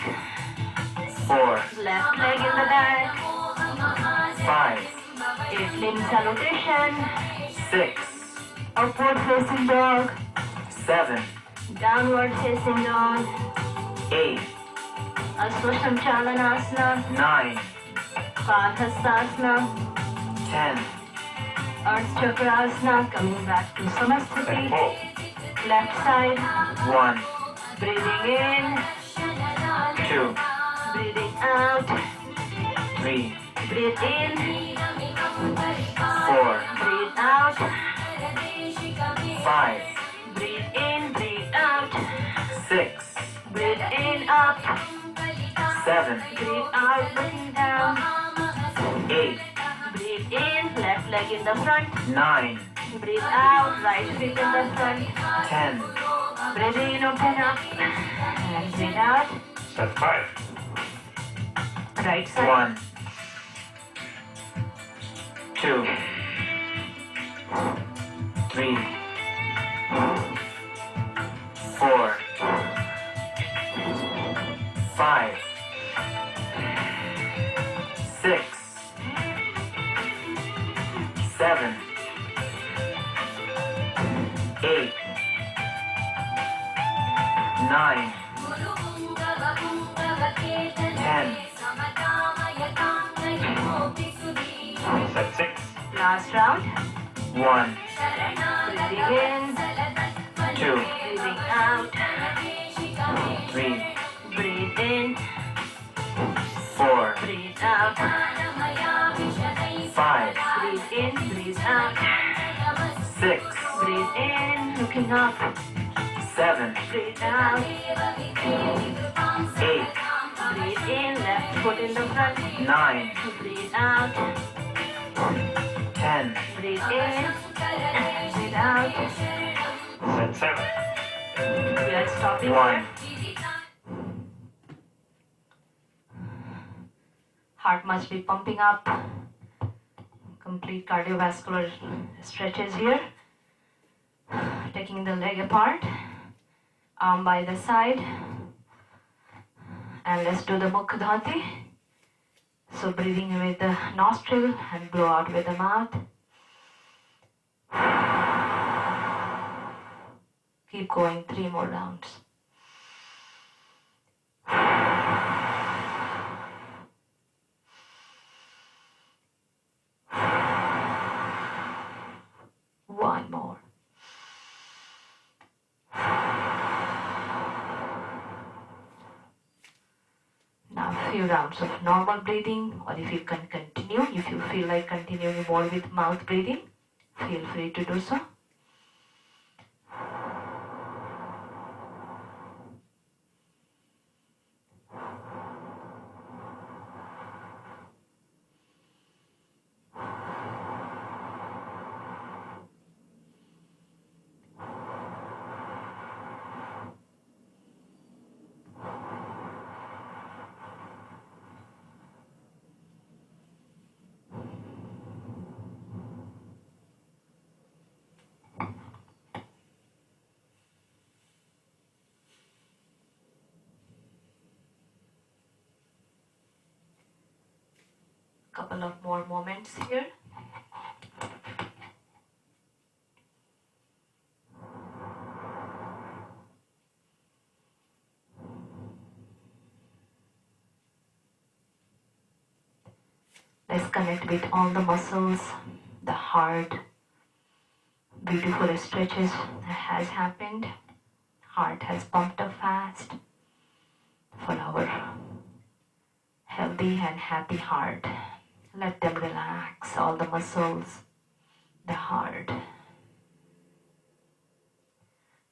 4, Left leg in the back. 5, 8 limb salutation. 6, Upward facing dog. 7, Downward facing dog. 8, Aswastham Chalanasana. 9, Padhastasana. 10, Earth Chakrasana. Coming back to Set Samasthiti. 4. Left side. 1, Breathing in. 2, Breathing out. 3, Breathe in. 4, Breathe out. 5, Breathe in. Breathe out. 6, Breathe in. Up. 7, Breathe out. Looking down. 8, Breathe in. Left leg in the front. 9, Breathe out. Right feet in the front. 10, Breathe in. Open up. And breathe out. Set 5. Right side. 1, 2, 3, 4, 5, 6, 7, 8, 9, 10, Set 6. Last round. 1, Breathing in, 2, breathing out. 3, Breathe in, 4, breathe out. 5, Breathe in, breathe out. 6, Breathe in, looking up. 7, Breathe out. 8, Breathe in, left foot in the front. 9, Breathe out. 10, Breathe in, breathe out. Set 7. We are stopping 1. here. Heart must be pumping up. Complete cardiovascular stretches here. Taking the leg apart, arm by the side. And let's do the Mukha Dhati. So breathing in with the nostril and blow out with the mouth. Keep going 3 more rounds. One more. Now a few rounds of normal breathing, or if you can continue, if you feel like continuing more with mouth breathing, feel free to do so. Couple of more moments here. Let's connect with all the muscles, the heart. Beautiful stretches has happened. Heart has pumped up fast for our healthy and happy heart. Let them relax, all the muscles, the heart.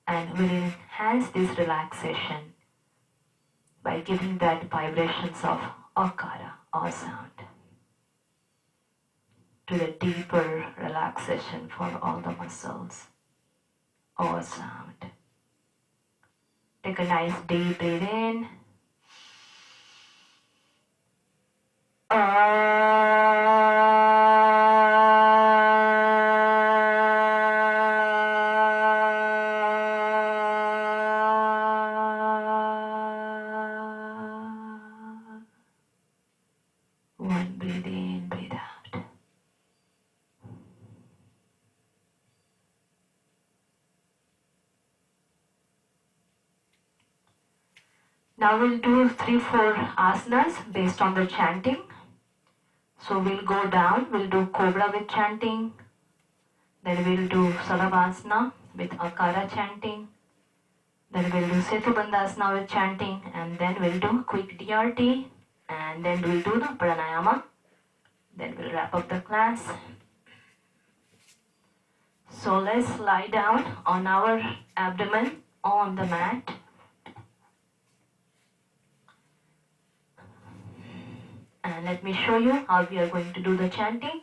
And we'll enhance this relaxation by giving that vibrations of akara or sound to the deeper relaxation for all the muscles or sound. Take a nice deep breath in. One breathe in, breathe out. Now we'll do 3-4 asanas based on the chanting. So we'll go down, we'll do cobra with chanting, then we'll do salavasana with akara chanting, then we'll do setubandhasana with chanting, and then we'll do quick DRT, and then we'll do the pranayama, then we'll wrap up the class. So let's lie down on our abdomen on the mat. And let me show you how we are going to do the chanting.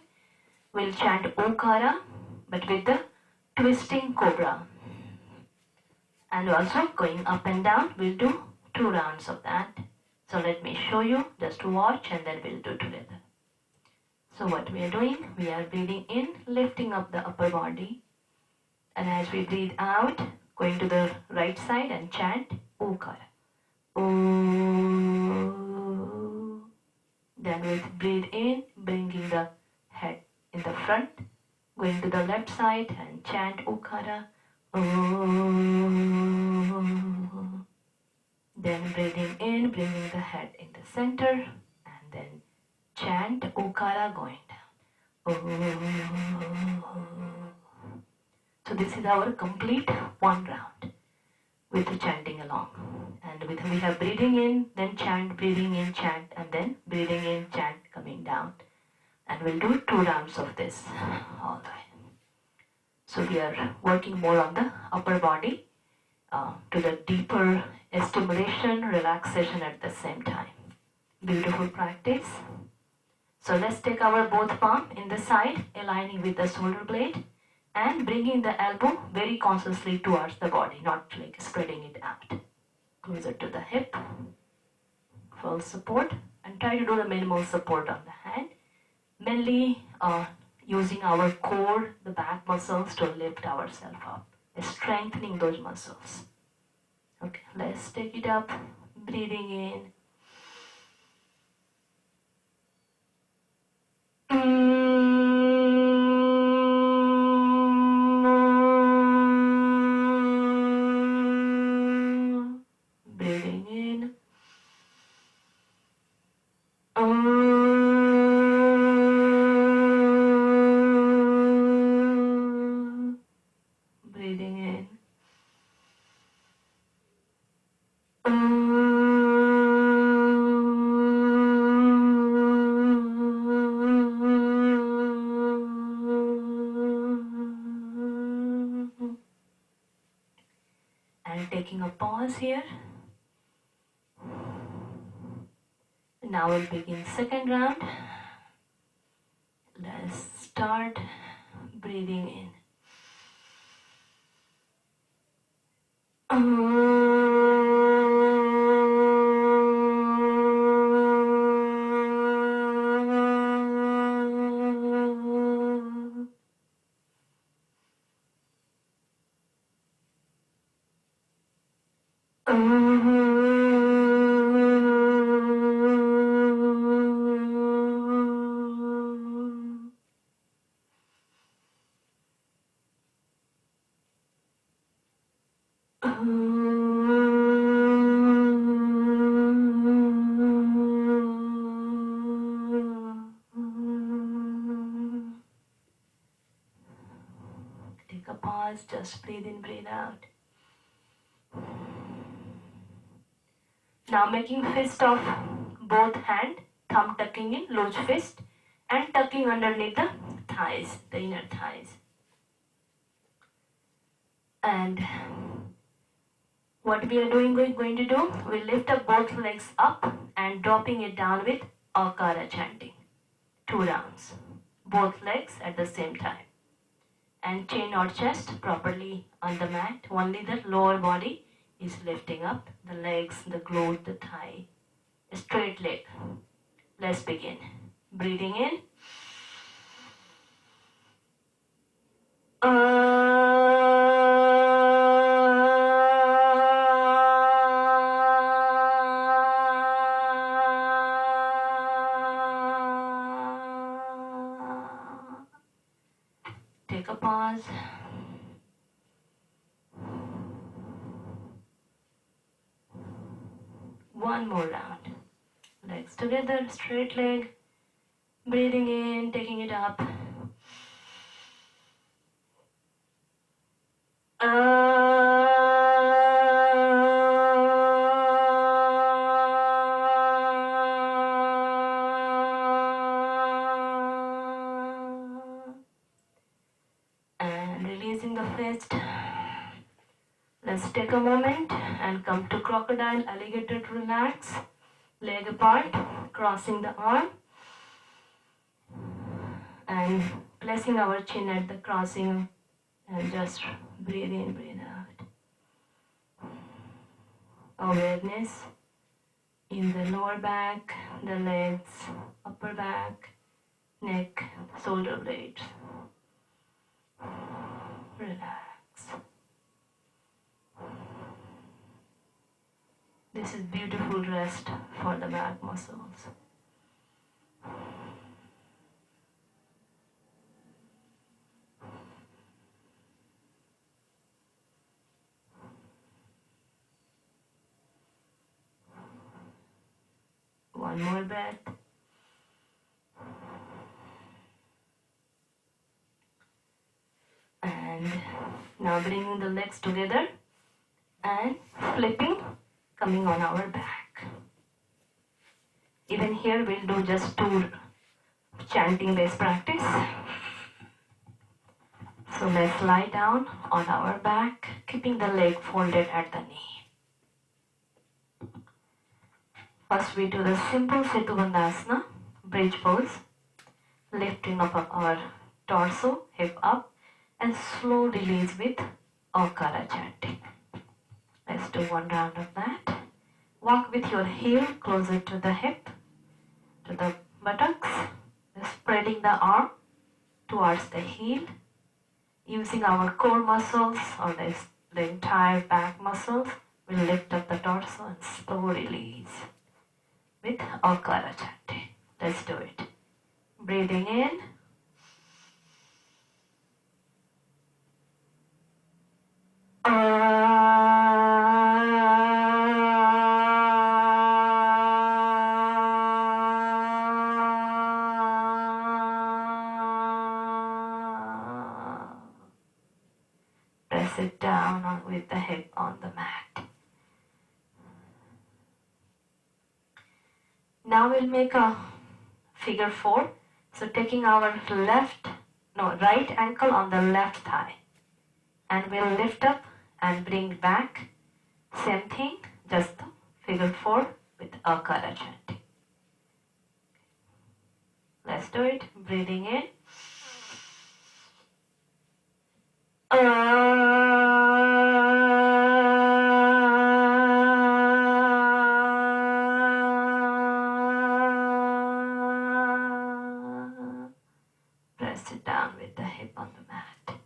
We'll chant Okara, but with the twisting cobra. And also going up and down, we'll do 2 rounds of that. So let me show you, just watch and then we'll do together. So what we are doing, we are breathing in, lifting up the upper body. And as we breathe out, going to the right side and chant Okara. Om. Then we'll breathe in, bringing the head in the front, going to the left side and chant Okara. Om. Then breathing in, bringing the head in the center, and then chant Okara going down. So this is our complete one round with the chanting along. And we have breathing in, then chant, breathing in, chant, and then breathing in, chant, coming down. And we'll do 2 rounds of this all the way. So we are working more on the upper body to the deeper stimulation, relaxation at the same time. Beautiful practice. So let's take our both palm in the side, aligning with the shoulder blade and bringing the elbow very consciously towards the body, not like spreading it out. Closer to the hip, full support, and try to do the minimal support on the hand. Mainly using our core, the back muscles to lift ourselves up, strengthening those muscles. Okay, let's take it up, breathing in. Breathing in. Breathing in. And taking a pause here. Now we'll begin second round. Let's start breathing in. Take a pause, just breathe in, breathe out. Now making fist of both hand, thumb tucking in, loose fist, and tucking underneath the thighs, the inner thighs. And what we are going to do, we lift up both legs up and dropping it down with Akara chanting. 2 rounds. Both legs at the same time. And chin or chest properly on the mat. Only the lower body is lifting up. The legs, the glute, the thigh. A straight leg. Let's begin. Breathing in. Take a pause. One more round. Legs together, straight leg. Breathing in, taking it up. And releasing the fist. Let's take a moment and come to crocodile, alligator to relax. Leg apart, crossing the arm. And placing our chin at the crossing and just breathe in, breathe out. Awareness in the lower back, the legs, upper back, neck, shoulder blades. Relax. This is beautiful rest for the back muscles. One more breath. And now bringing the legs together and flipping, coming on our back. Even here we'll do just 2 chanting based practice. So let's lie down on our back, keeping the leg folded at the knee. First we do the simple Setu Bandhasana, bridge pose, lifting up of our torso, hip up, and slow release with Okara chanting. Let's do 1 round of that. Walk with your heel closer to the hip, to the buttocks, spreading the arm towards the heel, using our core muscles or the entire back muscles. We'll lift up the torso and slow release with Okara chanting. Let's do it. Breathing in. Press it down with the hip on the mat. Now we'll make a figure 4. So taking our right ankle on the left thigh. And we'll lift up and bring back. Same thing, just the figure 4 with Akara chanting. Let's do it. Breathing in. Press it down with the hip on the mat.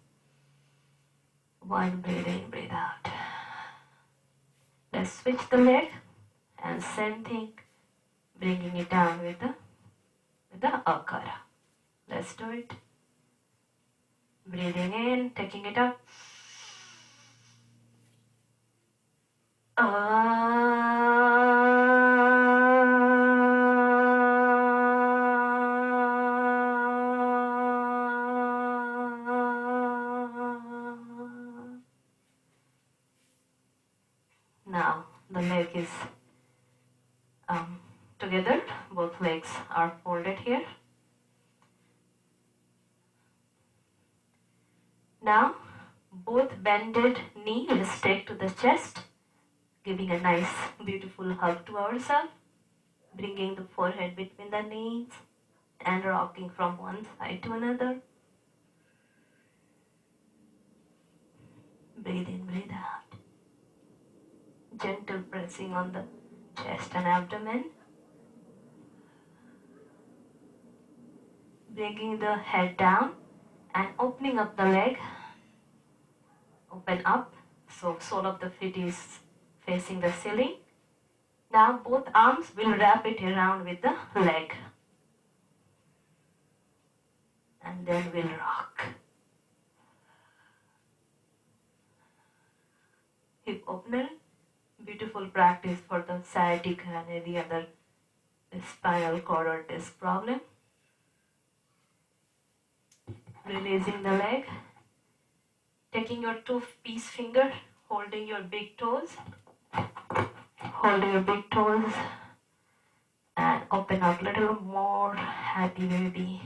1 breathe in, breathe out. Let's switch the leg and same thing, bringing it down with the Akara. Let's do it. Breathing in, taking it up. Now the leg is together, both legs are folded here. Now both bended knee will stick to the chest, giving a nice beautiful hug to ourselves, bringing the forehead between the knees and rocking from one side to another. Breathe in, breathe out. Gentle pressing on the chest and abdomen. Bringing the head down and opening up the leg. Open up, so sole of the feet is facing the ceiling. Now both arms will wrap it around with the leg. And then we'll rock. Hip opener, beautiful practice for the sciatica and any other spinal cord or disc problem. Releasing the leg, taking your 2 piece finger, holding your big toes, and open up a little more, happy baby.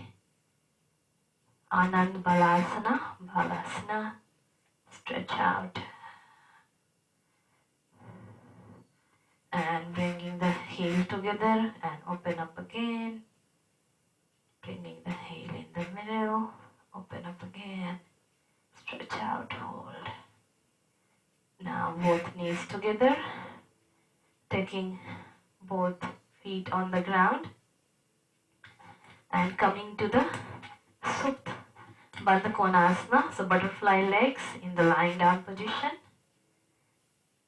Anand Balasana, stretch out. And bringing the heel together and open up again. Bringing the heel in the middle, open up again, stretch out, hold. Now both knees together, taking both feet on the ground and coming to the Supta Bandha Konasana, so butterfly legs in the lying down position.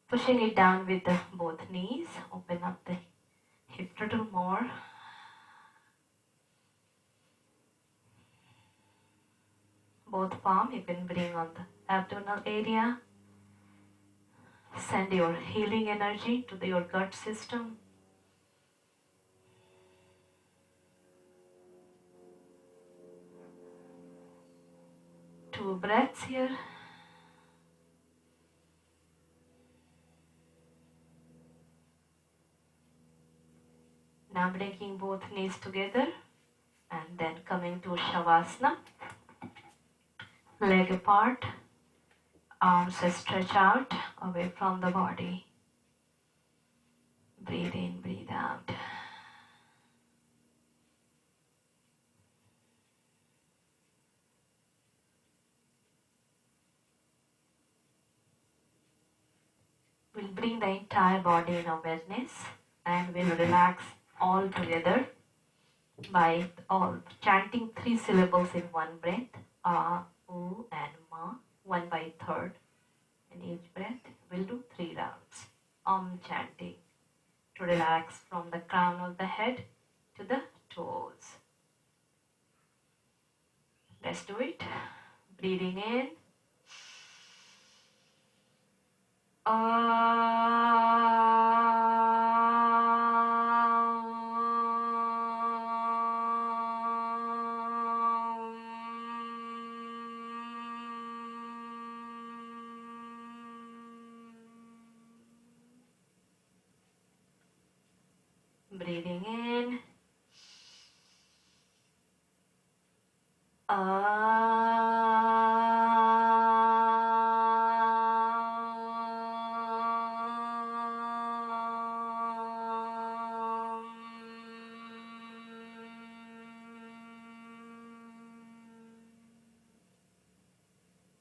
Pushing it down with both knees, open up the hip a little more. Both palm you can bring on the abdominal area. Send your healing energy to your gut system. 2 breaths here. Now bringing both knees together and then coming to Shavasana. Leg apart, arms stretch out away from the body. Breathe in, breathe out. We'll bring the entire body in awareness and we'll relax all together by all chanting 3 syllables in one breath. Ah, oo and ma, 1 by third. In each breath, we'll do 3 rounds. Chanting to relax from the crown of the head to the toes. Let's do it. Breathing in. Breathing in.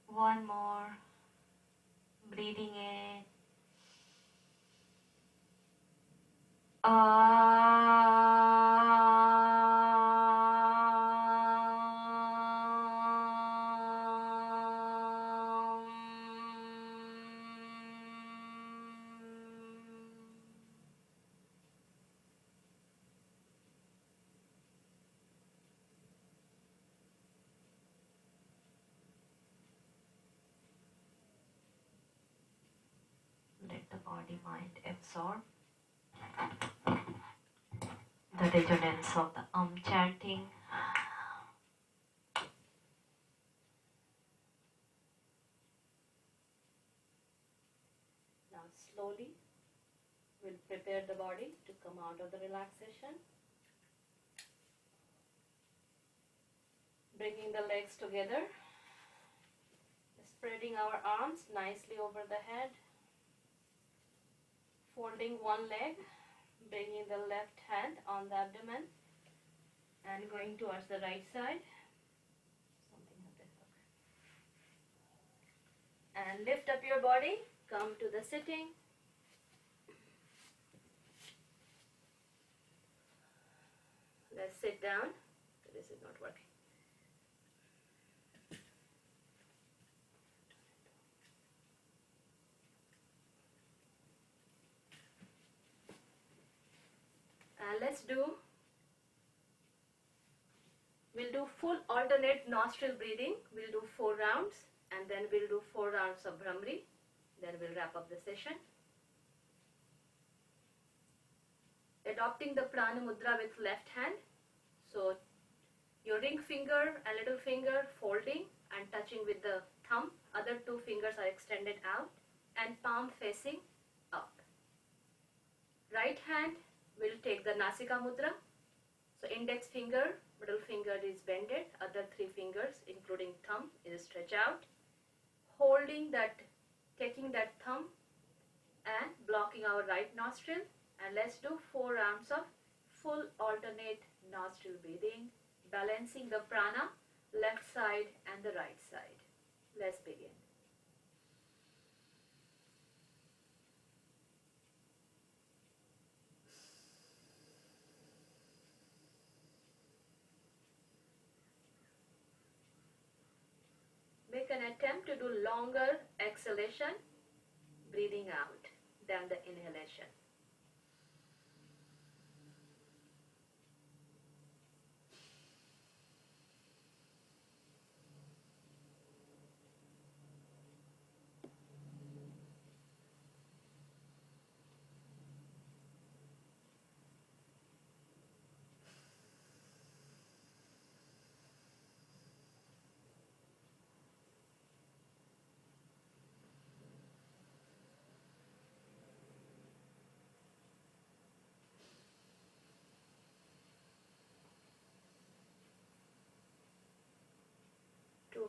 One more. Breathing in. Let the body mind absorb the resonance of the chanting. Now slowly we'll prepare the body to come out of the relaxation. Bringing the legs together, spreading our arms nicely over the head, folding one leg, bringing the left hand on the abdomen and going towards the right side. Something happened. Okay. And lift up your body, come to the sitting. Let's sit down. This is not working. We'll do full alternate nostril breathing. We'll do 4 rounds and then we'll do 4 rounds of Brahmari. Then we'll wrap up the session. Adopting the Prana Mudra with left hand. So your ring finger and little finger folding and touching with the thumb. Other 2 fingers are extended out and palm facing up. Right hand will take the Nasika Mudra. So index finger, middle finger is bended, other 3 fingers including thumb is stretch out. Holding that, taking that thumb and blocking our right nostril, and let's do 4 rounds of full alternate nostril breathing, balancing the prana, left side and the right side. Let's begin. Make an attempt to do longer exhalation, breathing out, than the inhalation.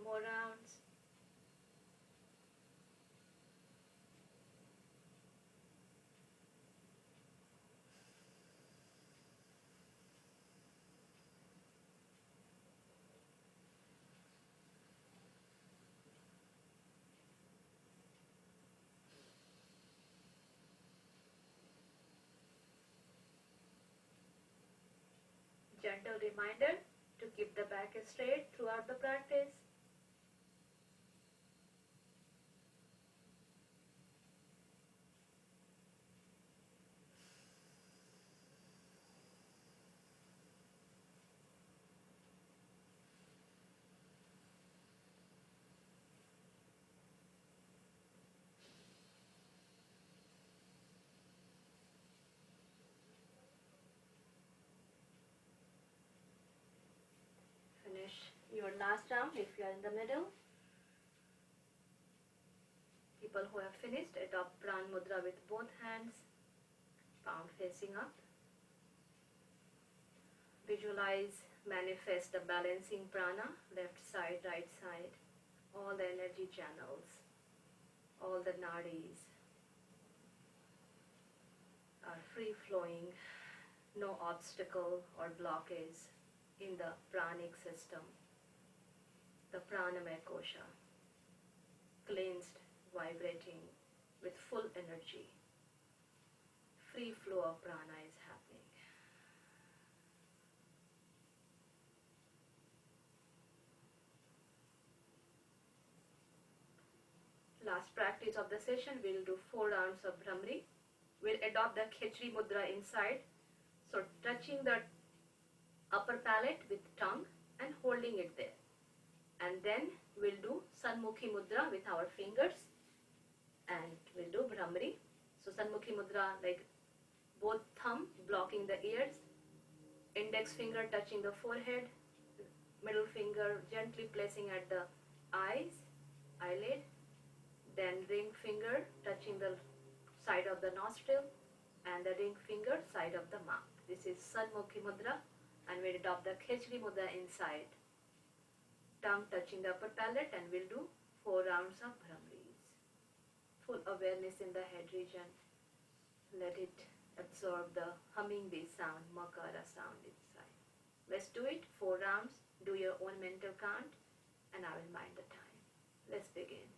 2 more rounds. Gentle reminder to keep the back straight throughout the practice. Finish your last round if you are in the middle. People who have finished, adopt Pran Mudra with both hands, palm facing up. Visualize, manifest the balancing prana, left side, right side, all the energy channels, all the nadis are free flowing, no obstacle or blockage in the pranic system. The pranamaya kosha, cleansed, vibrating with full energy. Free flow of prana is happening. Last practice of the session, we'll do 4 rounds of Bhramri. We'll adopt the Khechri Mudra inside. So touching the upper palate with tongue and holding it there. And then we'll do Sanmukhi Mudra with our fingers. And we'll do Bhramri. So Sanmukhi Mudra, like both thumb blocking the ears, index finger touching the forehead, middle finger gently placing at the eyes, eyelid, then ring finger touching the side of the nostril, and the ring finger side of the mouth. This is Sanmukhi Mudra, and we'll adopt the Khechri Mudra inside. Tongue touching the upper palate, and we'll do 4 rounds of Bhramris. Full awareness in the head region. Let it absorb the humming bee sound, makara sound inside. Let's do it, 4 rounds. Do your own mental count, and I will mind the time. Let's begin.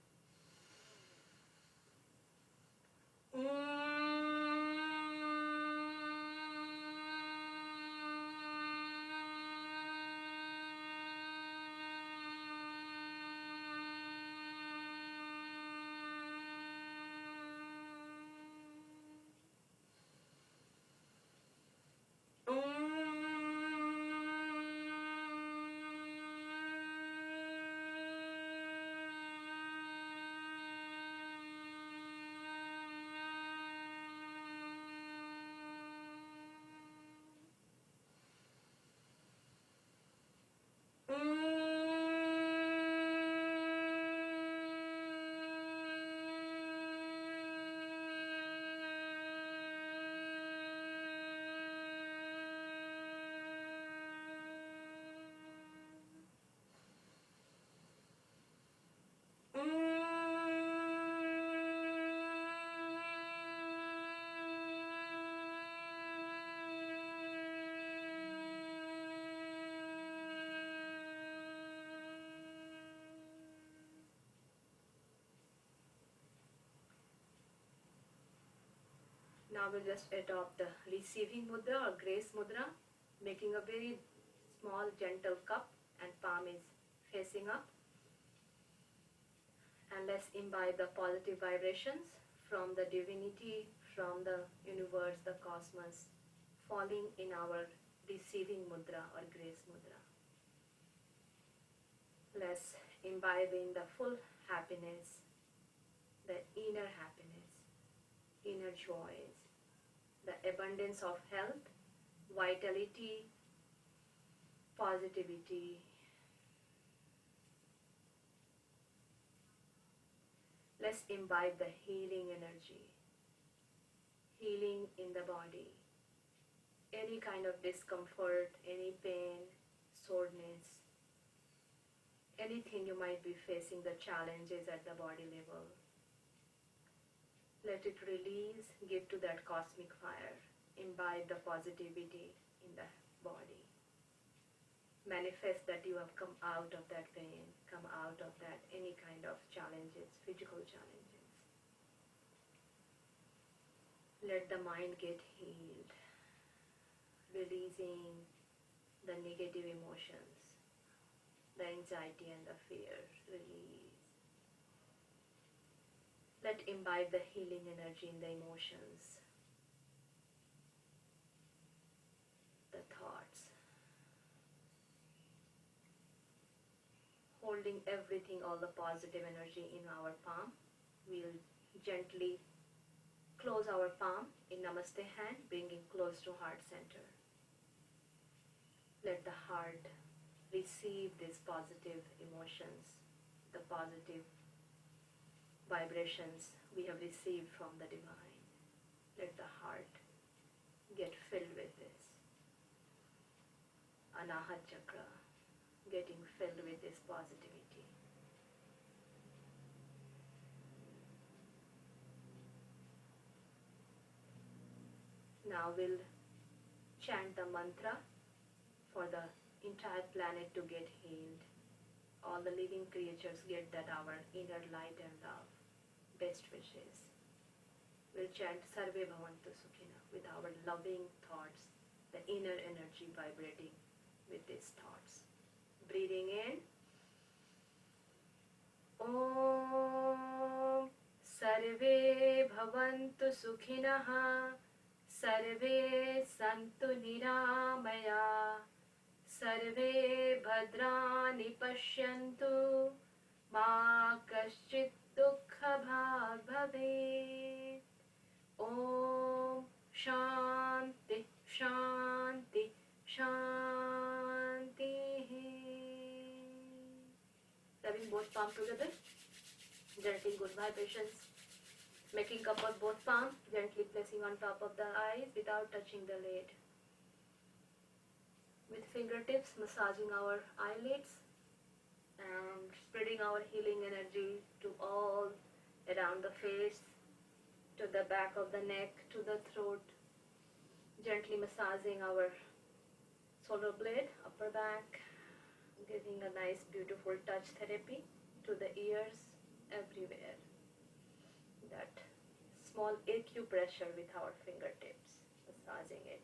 Now we'll just adopt the receiving mudra or grace mudra, making a very small gentle cup and palm is facing up. And let's imbibe the positive vibrations from the divinity, from the universe, the cosmos, falling in our receiving mudra or grace mudra. Let's imbibe in the full happiness, the inner happiness, inner joys, the abundance of health, vitality, positivity. Let's imbibe the healing energy, healing in the body. Any kind of discomfort, any pain, soreness, anything you might be facing, the challenges at the body level. Let it release, give to that cosmic fire, imbibe the positivity in the body. Manifest that you have come out of that pain, come out of that any kind of challenges, physical challenges. Let the mind get healed, releasing the negative emotions, the anxiety and the fear, release. Let imbibe the healing energy in the emotions, the thoughts. Holding everything, all the positive energy in our palm, we'll gently close our palm in Namaste hand, bringing close to heart center. Let the heart receive these positive emotions, the positive vibrations we have received from the divine. Let the heart get filled with this. Anahat chakra getting filled with this positivity. Now we'll chant the mantra for the entire planet to get healed. All the living creatures get that our inner light and love. Best wishes. We'll chant Sarve Bhavantu Sukhina with our loving thoughts, the inner energy vibrating with these thoughts. Breathing in. Om Sarve Bhavantu Sukhinaha, Sarve Santu Niramaya, Sarve Bhadrani Pashyantu, Ma Kaschit Dukha Bhag Bhavet. Om Shanti Shanti Shanti. Rubbing both palms together, gently good vibrations. Making cup of both palms, gently placing on top of the eyes without touching the lid. With fingertips massaging our eyelids and spreading our healing energy to all around the face, to the back of the neck, to the throat. Gently massaging our shoulder blade, upper back, giving a nice beautiful touch therapy to the ears, everywhere. That small acupressure with our fingertips, massaging it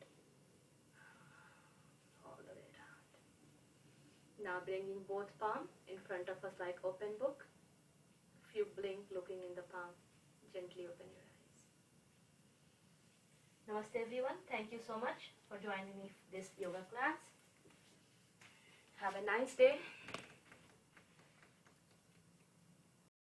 all the way around. Now bringing both palms in front of us like open book. Few blink looking in the palm. Gently open your eyes. Namaste everyone. Thank you so much for joining me this yoga class. Have a nice day.